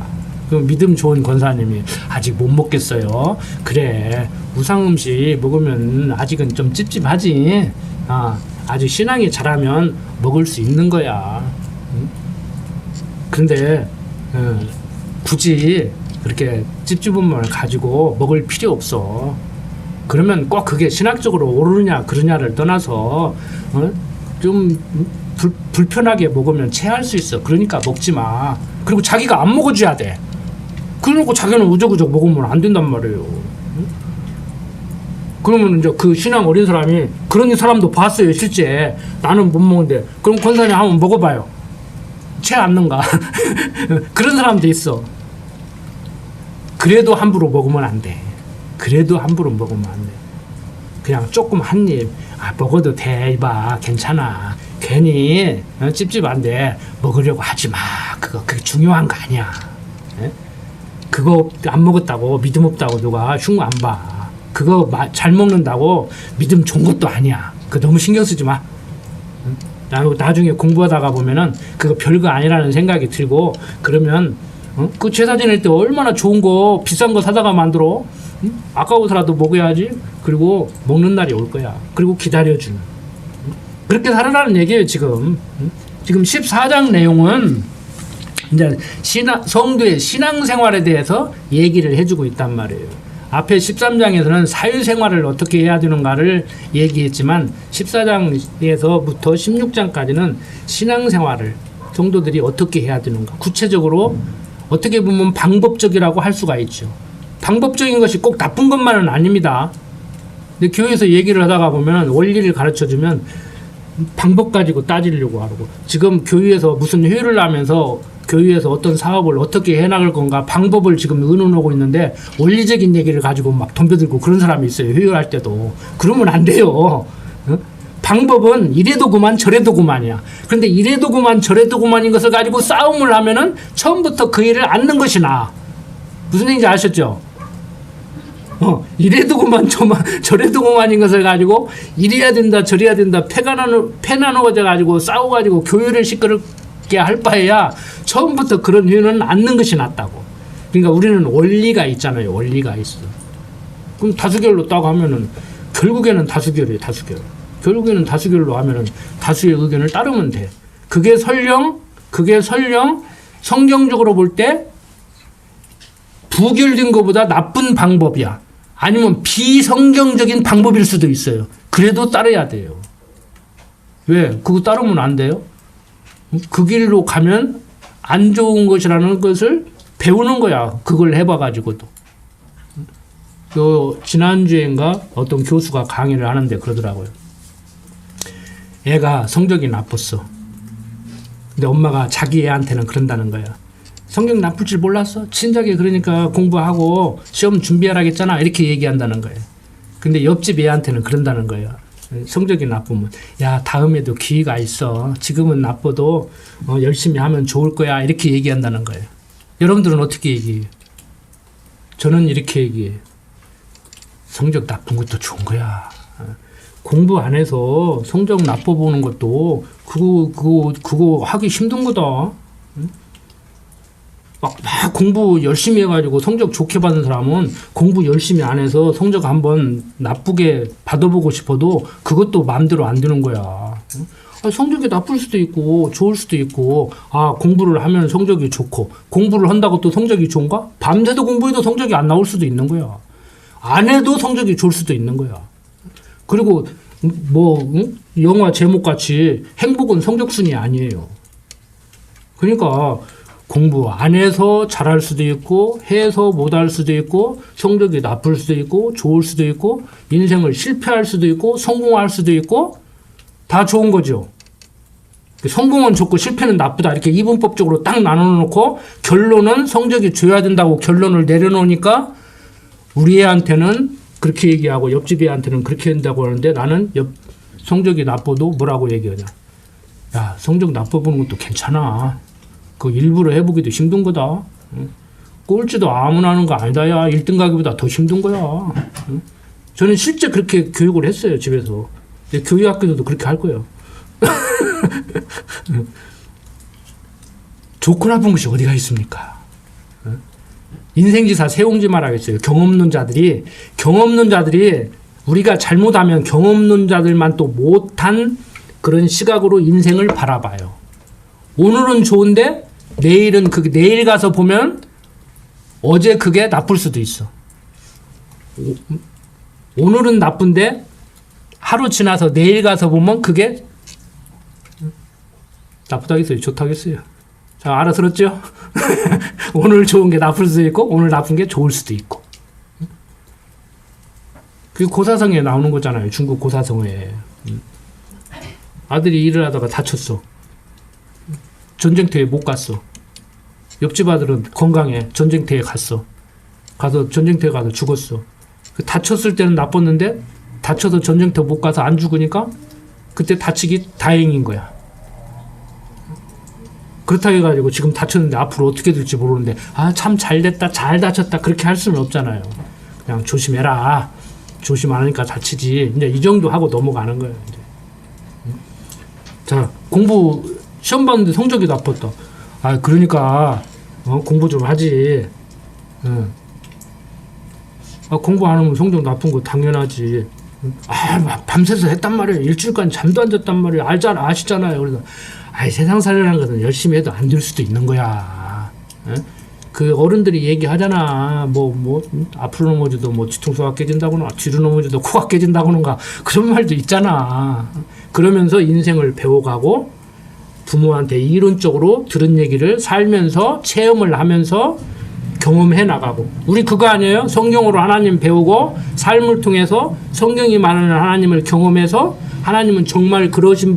그럼 믿음 좋은 권사님이 아직 못 먹겠어요. 그래 우상 음식 먹으면 아직은 좀 찝찝하지. 아직 신앙이 자라면 먹을 수 있는 거야. 그런데 굳이 그렇게 찝찝함을 가지고 먹을 필요 없어. 그러면 꼭 그게 신학적으로 옳으냐 그러냐를 떠나서 좀 불편하게 먹으면 체할 수 있어. 그러니까 먹지 마. 그리고 자기가 안 먹어줘야 돼. 그러고 자기는 우적우적 먹으면 안 된단 말이에요. 그러면 이제 그 신앙 어린 사람이 그런 사람도 봤어요. 실제 나는 못 먹는데 그럼 권사님 한번 먹어봐요. 채 않는가? 그런 사람도 있어. 그래도 함부로 먹으면 안 돼. 그래도 함부로 먹으면 안 돼. 그냥 조금 한 입 먹어도 돼. 이봐 괜찮아. 괜히 찝찝한데 먹으려고 하지 마. 그게 중요한 거 아니야. 네? 그거 안 먹었다고 믿음 없다고 누가 흉 안 봐. 그거 잘 먹는다고 믿음 좋은 것도 아니야. 그거 너무 신경 쓰지 마. 나중에 공부하다가 보면은 그거 별거 아니라는 생각이 들고 그러면 그 제사 지낼 때 얼마나 좋은 거 비싼 거 사다가 만들어. 아까워서라도 먹어야지. 그리고 먹는 날이 올 거야. 그리고 기다려주는. 그렇게 살아라는 얘기예요. 지금 14장 내용은 이제 성도의 신앙생활에 대해서 얘기를 해주고 있단 말이에요. 앞에 13장에서는 사회생활을 어떻게 해야 되는가를 얘기했지만 14장에서부터 16장까지는 신앙생활을 성도들이 어떻게 해야 되는가, 구체적으로 어떻게 보면 방법적이라고 할 수가 있죠. 방법적인 것이 꼭 나쁜 것만은 아닙니다. 근데 교회에서 얘기를 하다가 보면 원리를 가르쳐주면 방법 가지고 따지려고 하고, 지금 교회에서 무슨 회의를 하면서 교회에서 어떤 사업을 어떻게 해나갈 건가 방법을 지금 의논하고 있는데 원리적인 얘기를 가지고 막 덤벼들고 그런 사람이 있어요. 회의할 때도. 그러면 안 돼요. 방법은 이래도 그만 저래도 그만이야. 그런데 이래도 그만 저래도 그만인 것을 가지고 싸움을 하면은 처음부터 그 일을 않는 것이 나아. 무슨 얘기인지 아셨죠? 이래도 그만 저래도 그만인 것을 가지고 이래야 된다 저래야 된다 패 나누어져 가지고 싸워가지고 교회를 시끄럽게 할 바에야 처음부터 그런 회의는 않는 것이 낫다고. 그러니까 우리는 원리가 있잖아요. 원리가 있어. 그럼 다수결로 따고 하면은 결국에는 다수결이에요. 다수결. 결국에는 다수결로 하면은 다수의 의견을 따르면 돼. 그게 설령 성경적으로 볼 때 부결된 것보다 나쁜 방법이야. 아니면 비성경적인 방법일 수도 있어요. 그래도 따라야 돼요. 왜? 그거 따르면 안 돼요? 그 길로 가면 안 좋은 것이라는 것을 배우는 거야. 그걸 해봐가지고도. 지난주엔가 어떤 교수가 강의를 하는데 그러더라고요. 애가 성적이 나빴어. 근데 엄마가 자기 애한테는 그런다는 거야. 성적 나쁠 줄 몰랐어? 친작에 그러니까 공부하고 시험 준비하라겠잖아. 이렇게 얘기한다는 거예요. 근데 옆집 애한테는 그런다는 거예요. 성적이 나쁘면 야 다음에도 기회가 있어. 지금은 나빠도 열심히 하면 좋을 거야. 이렇게 얘기한다는 거예요. 여러분들은 어떻게 얘기해요? 저는 이렇게 얘기해요. 성적 나쁜 것도 좋은 거야. 공부 안 해서 성적 나빠 보는 것도 그거 하기 힘든 거다. 막 공부 열심히 해가지고 성적 좋게 받은 사람은 공부 열심히 안 해서 성적 한번 나쁘게 받아보고 싶어도 그것도 마음대로 안 되는 거야. 성적이 나쁠 수도 있고 좋을 수도 있고 공부를 하면 성적이 좋고 공부를 한다고 또 성적이 좋은가? 밤새도 공부해도 성적이 안 나올 수도 있는 거야. 안 해도 성적이 좋을 수도 있는 거야. 그리고 영화 제목같이 행복은 성적순이 아니에요. 그러니까 공부 안 해서 잘할 수도 있고 해서 못할 수도 있고 성적이 나쁠 수도 있고 좋을 수도 있고 인생을 실패할 수도 있고 성공할 수도 있고 다 좋은 거죠. 성공은 좋고 실패는 나쁘다 이렇게 이분법적으로 딱 나눠놓고 결론은 성적이 줘야 된다고 결론을 내려놓으니까 우리 애한테는 그렇게 얘기하고 옆집 애한테는 그렇게 한다고 하는데 나는 성적이 나빠도 뭐라고 얘기하냐. 야 성적 나빠보는 것도 괜찮아. 그 일부러 해보기도 힘든 거다. 꼴찌도 아무나 하는 거 아니다. 야 1등 가기보다 더 힘든 거야. 저는 실제 그렇게 교육을 했어요. 집에서. 교육학교도 그렇게 할 거예요. 좋고 나쁜 것이 어디가 있습니까? 인생지사 세옹지 말하겠어요. 경험론자들이 우리가 잘못하면 경험론자들만 또 못한 그런 시각으로 인생을 바라봐요. 오늘은 좋은데 내일은 내일 가서 보면 어제 그게 나쁠 수도 있어. 오늘은 나쁜데 하루 지나서 내일 가서 보면 그게 나쁘다겠어요? 좋다겠어요? 자, 알아들었죠? 오늘 좋은 게 나쁠 수도 있고 오늘 나쁜 게 좋을 수도 있고. 그게 고사성에 나오는 거잖아요. 중국 고사성에. 아들이 일을 하다가 다쳤어. 전쟁터에 못 갔어. 옆집 아들은 건강해. 전쟁터에 갔어. 가서 전쟁터에 가서 죽었어. 다쳤을 때는 나빴는데 다쳐서 전쟁터 못 가서 안 죽으니까 그때 다치기 다행인 거야. 그렇다 해가지고 지금 다쳤는데 앞으로 어떻게 될지 모르는데 참 잘됐다 잘 다쳤다 그렇게 할 수는 없잖아요. 그냥 조심해라. 조심 안 하니까 다치지. 이제 이 정도 하고 넘어가는 거예요. 이제. 자, 공부 시험 봤는데 성적이 나빴다. 그러니까 공부 좀 하지. 공부 안 하면 성적 나쁜 거 당연하지. 밤새서 했단 말이에요. 일주일간 잠도 안 잤단 말이에요. 아시잖아요. 그래서 세상 살려는 것은 열심히 해도 안 될 수도 있는 거야. 그 어른들이 얘기하잖아. 앞으로 넘어져도 뒤통수가 깨진다거나 뒤로 넘어져도 코가 깨진다거나 그런 말도 있잖아. 그러면서 인생을 배워가고 부모한테 이론적으로 들은 얘기를 살면서 체험을 하면서 경험해 나가고. 우리 그거 아니에요? 성경으로 하나님 배우고 삶을 통해서 성경이 말하는 하나님을 경험해서 하나님은 정말 그러신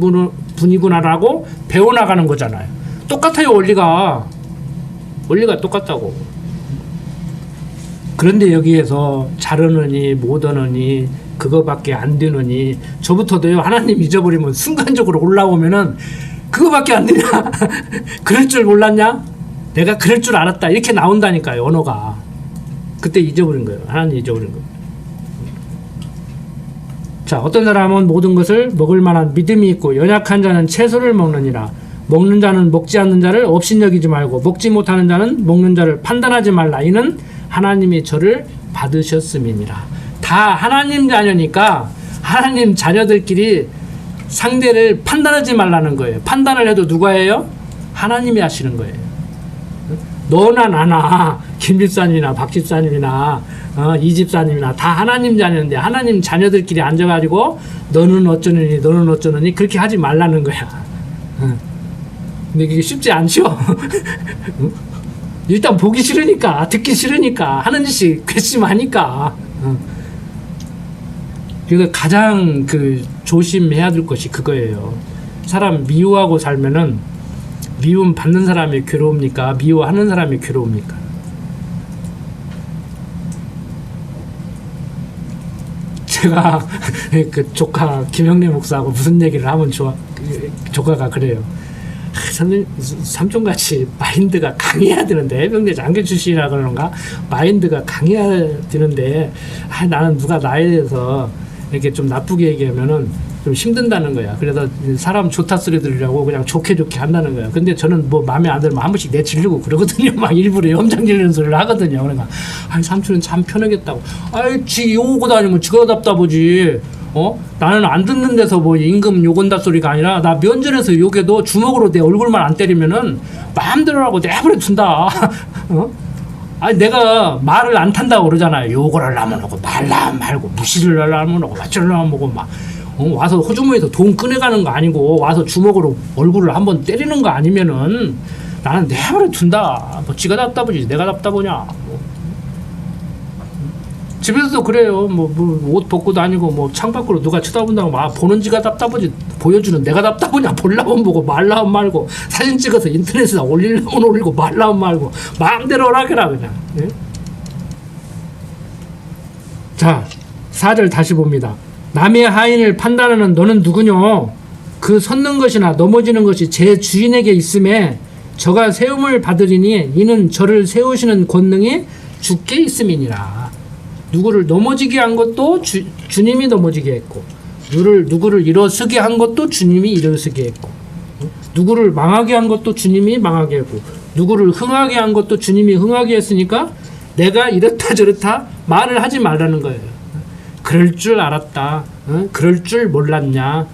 분이구나라고 배워나가는 거잖아요. 똑같아요. 원리가 똑같다고. 그런데 여기에서 잘하느니 못하느니 그거밖에 안 되느니 저부터도요 하나님 잊어버리면 순간적으로 올라오면은 그거밖에 안 되냐 그럴 줄 몰랐냐 내가 그럴 줄 알았다 이렇게 나온다니까요 언어가. 그때 잊어버린 거예요. 하나님 잊어버린 거예요. 자, 어떤 사람은 모든 것을 먹을 만한 믿음이 있고 연약한 자는 채소를 먹느니라. 먹는 자는 먹지 않는 자를 업신여기지 말고 먹지 못하는 자는 먹는 자를 판단하지 말라. 이는 하나님이 저를 받으셨음이니라. 다 하나님 자녀니까 하나님 자녀들끼리 상대를 판단하지 말라는 거예요. 판단을 해도 누가 해요? 하나님이 하시는 거예요. 너나 나나 김집사님이나 박집사님이나 이 집사님이나 다 하나님 자녀인데 하나님 자녀들끼리 앉아가지고 너는 어쩌느니 너는 어쩌느니 그렇게 하지 말라는 거야. 근데 그게 쉽지 않죠. 일단 보기 싫으니까 듣기 싫으니까 하는 짓이 괘씸하니까. 그래서 가장 그 조심해야 될 것이 그거예요. 사람 미워하고 살면은 미움 받는 사람이 괴로웁니까? 미워하는 사람이 괴로웁니까? 제가 그 조카 김영래 목사하고 무슨 얘기를 하면 조카가 그래요. 삼촌같이 마인드가 강해야 되는데 해병대 장교 출신이라 그러는가 마인드가 강해야 되는데 나는 누가 나에 대해서 이렇게 좀 나쁘게 얘기하면은 좀 힘든다는 거야. 그래서 사람 좋다 소리 들으려고 그냥 좋게 한다는 거야. 근데 저는 뭐 마음에 안 들면 한 번씩 내지르고 그러거든요. 막 일부러 염장 지르는 소리를 하거든요. 그러니까 삼촌은 참 편하겠다고. 지 욕하고 다니면 지가 답답하지. 나는 안 듣는 데서 뭐 임금 욕한다 소리가 아니라 나 면전에서 욕해도 주먹으로 내 얼굴만 안 때리면은 마음대로 하고 내버려 둔다. 내가 말을 안 탄다고 그러잖아요. 욕을 하려면 하고 말라면 말고 무시를 하려면 하고 맞추려면 하고 막 와서 호주머니에서 돈 꺼내가는 거 아니고 와서 주먹으로 얼굴을 한번 때리는 거 아니면은 나는 내버려 둔다. 뭐 지가 답답하지 내가 답답하냐. 집에서도 그래요. 뭐 옷 벗고 다니고 뭐 창밖으로 누가 쳐다본다고 막 보는 지가 답답하지 보여주는 내가 답답하냐. 볼라면 보고 말라면 말고 사진 찍어서 인터넷에 올리려면 올리고 말라면 말고 마음대로 하라게라 그냥. 예? 자 4절 다시 봅니다. 남의 하인을 판단하는 너는 누구뇨? 그 섰는 것이나 넘어지는 것이 제 주인에게 있음에 저가 세움을 받으리니 이는 저를 세우시는 권능이 주께 있음이니라. 누구를 넘어지게 한 것도 주님이 넘어지게 했고 누구를 일어서게 한 것도 주님이 일어서게 했고 누구를 망하게 한 것도 주님이 망하게 했고 누구를 흥하게 한 것도 주님이 흥하게 했으니까 내가 이렇다 저렇다 말을 하지 말라는 거예요. 그럴 줄 알았다. 그럴 줄 몰랐냐.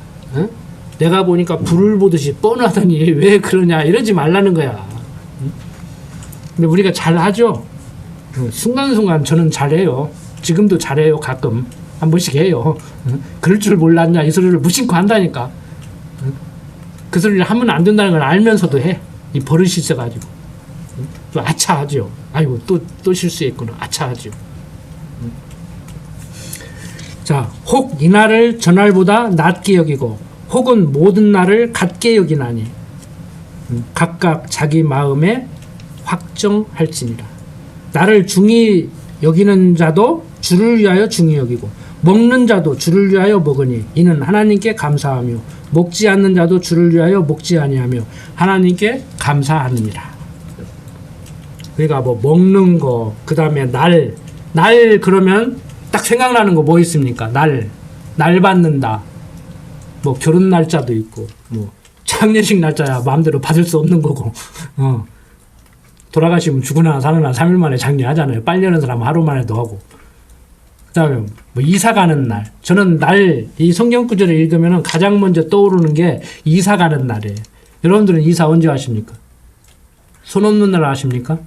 내가 보니까 불을 보듯이 뻔하더니 왜 그러냐 이러지 말라는 거야. 근데 우리가 잘하죠. 순간순간 저는 잘해요. 지금도 잘해요. 가끔 한 번씩 해요. 그럴 줄 몰랐냐 이 소리를 무심코 한다니까. 그 소리를 하면 안 된다는 걸 알면서도 해. 이 버릇이 있어가지고 또 아차하죠. 아이고 또 실수했구나. 아차하죠. 자, 혹 이날을 전날보다 낮게 여기고 혹은 모든 날을 같게 여기나니 각각 자기 마음에 확정할지니라. 나를 중히 여기는 자도 주를 위하여 중히 여기고 먹는 자도 주를 위하여 먹으니 이는 하나님께 감사하며 먹지 않는 자도 주를 위하여 먹지 아니하며 하나님께 감사하느니라. 그러니까 뭐 먹는 거 그다음에 날 그러면 딱 생각나는 거 뭐 있습니까? 날 받는다. 뭐 결혼 날짜도 있고 뭐 장례식 날짜야 마음대로 받을 수 없는 거고 돌아가시면 죽으나 사느나 3일 만에 장례하잖아요. 빨리 하는 사람은 하루 만에도 하고. 그다음에 뭐 이사 가는 날. 저는 이 성경 구절을 읽으면 가장 먼저 떠오르는 게 이사 가는 날이에요. 여러분들은 이사 언제 하십니까? 손 없는 날 하십니까?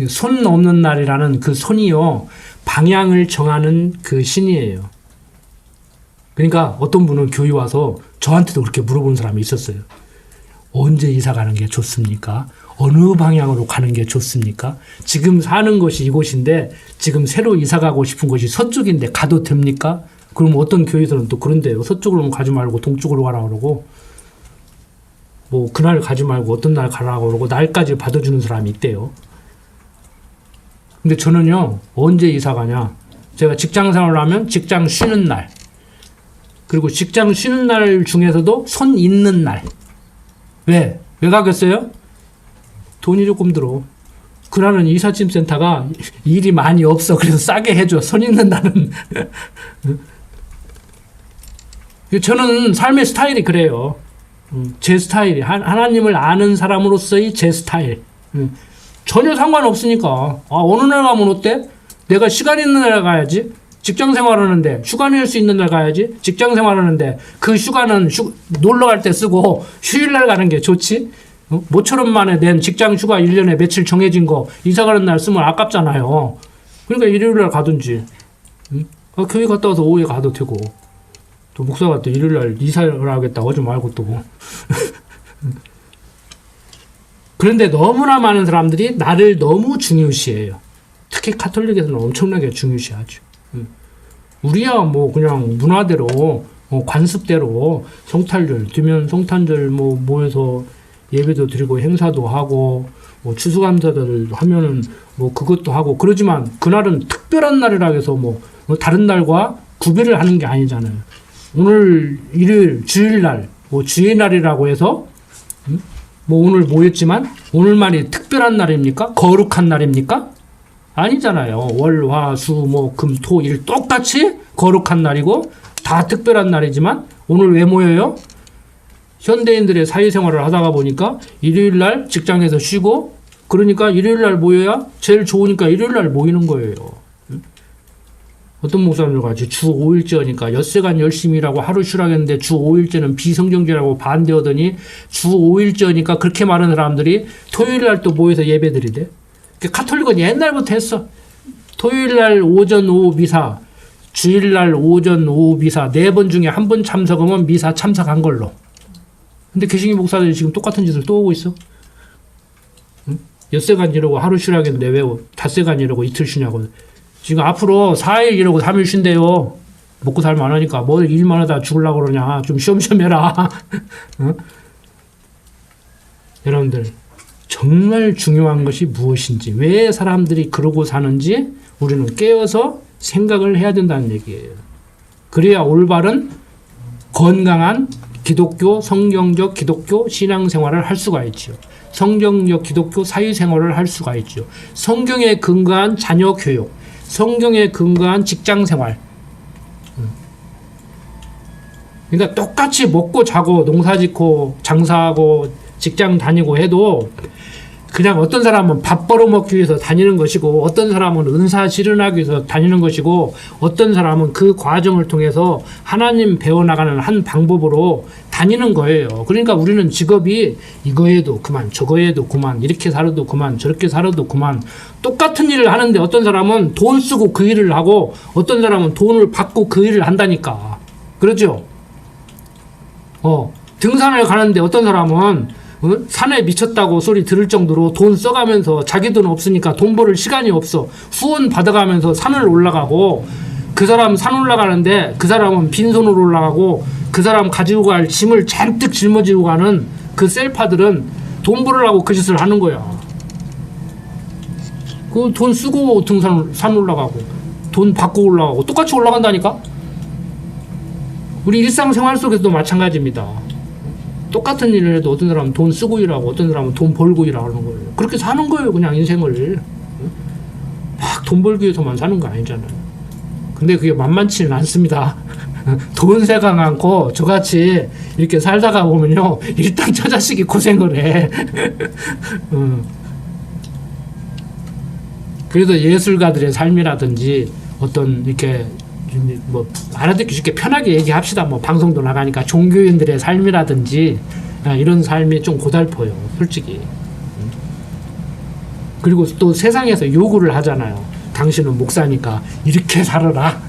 손 없는 날이라는 그 손이요 방향을 정하는 그 신이에요. 그러니까 어떤 분은 교회 와서 저한테도 그렇게 물어보는 사람이 있었어요. 언제 이사 가는 게 좋습니까? 어느 방향으로 가는 게 좋습니까? 지금 사는 곳이 이곳인데 지금 새로 이사 가고 싶은 곳이 서쪽인데 가도 됩니까? 그럼 어떤 교회에서는 또 그런데요. 서쪽으로 가지 말고 동쪽으로 가라 그러고 뭐 그날 가지 말고 어떤 날 가라고 그러고 날까지 받아주는 사람이 있대요. 근데 저는요, 언제 이사 가냐? 제가 직장 생활을 하면 직장 쉬는 날, 그리고 직장 쉬는 날 중에서도 손 있는 날. 왜? 왜 가겠어요? 돈이 조금 들어. 그날은 이삿짐 센터가 일이 많이 없어. 그래서 싸게 해줘. 손 있는 날은. 저는 삶의 스타일이 그래요. 제 스타일이. 하나님을 아는 사람으로서의 제 스타일. 전혀 상관없으니까. 어느 날 가면 어때? 내가 시간 있는 날 가야지. 직장 생활하는데 휴가 낼 수 있는 날 가야지. 직장 생활하는데 그 휴가는 놀러 갈 때 쓰고 휴일날 가는 게 좋지. 모처럼 만에 낸 직장 휴가 1년에 며칠 정해진 거 이사 가는 날 쓰면 아깝잖아요. 그러니까 일요일날 가든지. 교회 갔다 와서 오후에 가도 되고. 또 목사가 또 일요일날 이사를 하겠다 하지 말고 또. 그런데 너무나 많은 사람들이 나를 너무 중요시해요. 특히 카톨릭에서는 엄청나게 중요시하죠. 우리야 뭐 그냥 문화대로 관습대로 성탄절 뒤면 성탄절 뭐 모여서 예배도 드리고 행사도 하고 뭐 추수감사들 하면은 뭐 그것도 하고 그러지만 그날은 특별한 날이라 해서 뭐 다른 날과 구별을 하는 게 아니잖아요. 오늘 일요일 주일날 뭐 주일날이라고 해서 뭐 오늘 모였지만 오늘만이 특별한 날입니까? 거룩한 날입니까? 아니잖아요. 월, 화, 수, 목, 금, 토, 일 똑같이 거룩한 날이고 다 특별한 날이지만 오늘 왜 모여요? 현대인들의 사회생활을 하다가 보니까 일요일날 직장에서 쉬고 그러니까 일요일날 모여야 제일 좋으니까 일요일날 모이는 거예요. 어떤 목사님들 같이 주 5일제니까 엿새간 열심히 일하고 하루 쉬라겠는데 주 5일제는 비성경제라고 반대하더니 주 5일제니까 그렇게 많은 사람들이 토요일날 또 모여서 예배드리대. 카톨릭은 옛날부터 했어. 토요일날 오전 오후 미사, 주일날 오전 오후 미사 4번 중에 1번 참석하면 미사 참석한 걸로. 근데 개신교 목사들이 지금 똑같은 짓을 또 하고 있어. 응? 엿새간 이러고 하루 쉬라겠는데 왜 닷새간 이러고 이틀 쉬냐고. 지금 앞으로 4일 이러고 3일 쉰대요. 먹고 살만 하니까 뭘 일만 하다 죽으려고 그러냐. 좀 쉬엄쉬엄 해라. 응? 여러분들 정말 중요한 것이 무엇인지, 왜 사람들이 그러고 사는지 우리는 깨어서 생각을 해야 된다는 얘기예요. 그래야 올바른 건강한 기독교, 성경적 기독교 신앙생활을 할 수가 있죠. 성경적 기독교 사회생활을 할 수가 있죠. 성경에 근거한 자녀 교육, 성경에 근거한 직장생활. 그러니까 똑같이 먹고 자고 농사짓고 장사하고 직장 다니고 해도 그냥 어떤 사람은 밥 벌어먹기 위해서 다니는 것이고 어떤 사람은 은사 실현하기 위해서 다니는 것이고 어떤 사람은 그 과정을 통해서 하나님 배워나가는 한 방법으로 다니는 거예요. 그러니까 우리는 직업이 이거 해도 그만 저거 해도 그만 이렇게 살아도 그만 저렇게 살아도 그만 똑같은 일을 하는데 어떤 사람은 돈 쓰고 그 일을 하고 어떤 사람은 돈을 받고 그 일을 한다니까. 그렇죠? 등산을 가는데 어떤 사람은 산에 미쳤다고 소리 들을 정도로 돈 써가면서 자기 돈 없으니까 돈 벌을 시간이 없어. 후원 받아가면서 산을 올라가고 그 사람 산 올라가는데 그 사람은 빈손으로 올라가고 그 사람 가지고 갈 짐을 잔뜩 짊어지고 가는 그 셀파들은 돈 벌으려고 그 짓을 하는 거야. 그 돈 쓰고 산 올라가고 돈 받고 올라가고 똑같이 올라간다니까. 우리 일상생활 속에서도 마찬가지입니다. 똑같은 일을 해도 어떤 사람은 돈 쓰고 일하고 어떤 사람은 돈 벌고 일하는 거예요. 그렇게 사는 거예요. 그냥 인생을. 막 돈 벌기 위해서만 사는 거 아니잖아요. 근데 그게 만만치는 않습니다. 돈세가 많고 저같이 이렇게 살다가 보면요. 일단 저 자식이 고생을 해. 그래서 예술가들의 삶이라든지 어떤 이렇게 뭐 알아듣기 쉽게 편하게 얘기합시다. 뭐 방송도 나가니까 종교인들의 삶이라든지 이런 삶이 좀 고달퍼요. 솔직히. 그리고 또 세상에서 요구를 하잖아요. 당신은 목사니까 이렇게 살아라.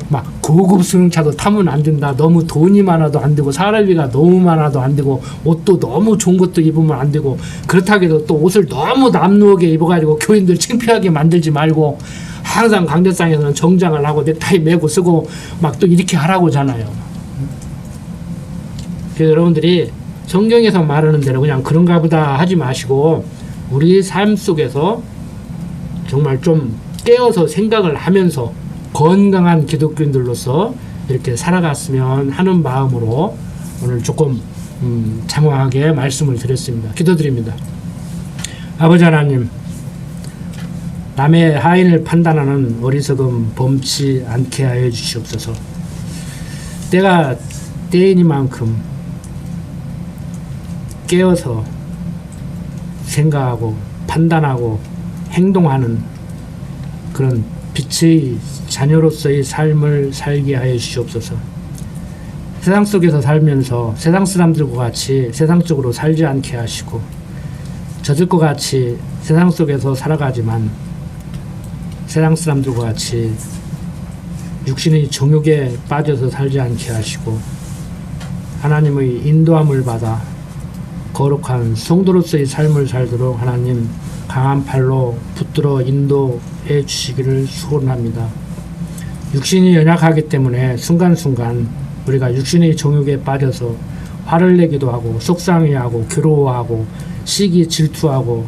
막 고급 승용차도 타면 안 된다. 너무 돈이 많아도 안 되고 사람비가 너무 많아도 안 되고 옷도 너무 좋은 것도 입으면 안 되고 그렇다고 해도 또 옷을 너무 남루하게 입어가지고 교인들 창피하게 만들지 말고 항상 강대상에서는 정장을 하고 넥타이 메고 쓰고 막 또 이렇게 하라고 하잖아요. 그래서 여러분들이 성경에서 말하는 대로 그냥 그런가 보다 하지 마시고 우리 삶 속에서 정말 좀 깨어서 생각을 하면서 건강한 기독교인들로서 이렇게 살아갔으면 하는 마음으로 오늘 조금 장황하게 말씀을 드렸습니다. 기도드립니다. 아버지 하나님, 남의 하인을 판단하는 어리석음 범치 않게 하여 주시옵소서. 때가 때이니만큼 깨어서 생각하고 판단하고 행동하는 그런 빛의 자녀로서의 삶을 살게 하여 주시옵소서. 세상 속에서 살면서 세상 사람들과 같이 세상적으로 살지 않게 하시고 저들과 같이 세상 속에서 살아가지만 세상 사람들과 같이 육신의 정욕에 빠져서 살지 않게 하시고 하나님의 인도함을 받아 거룩한 성도로서의 삶을 살도록 하나님 강한 팔로 붙들어 인도해 주시기를 소원합니다. 육신이 연약하기 때문에 순간순간 우리가 육신의 정욕에 빠져서 화를 내기도 하고 속상해하고 괴로워하고 시기 질투하고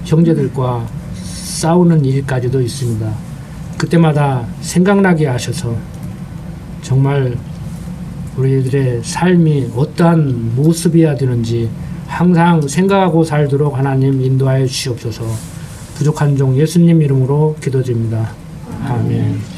형제들과 싸우는 일까지도 있습니다. 그때마다 생각나게 하셔서 정말 우리들의 삶이 어떠한 모습이어야 되는지 항상 생각하고 살도록 하나님 인도하여 주시옵소서. 부족한 종 예수님 이름으로 기도드립니다. 아멘.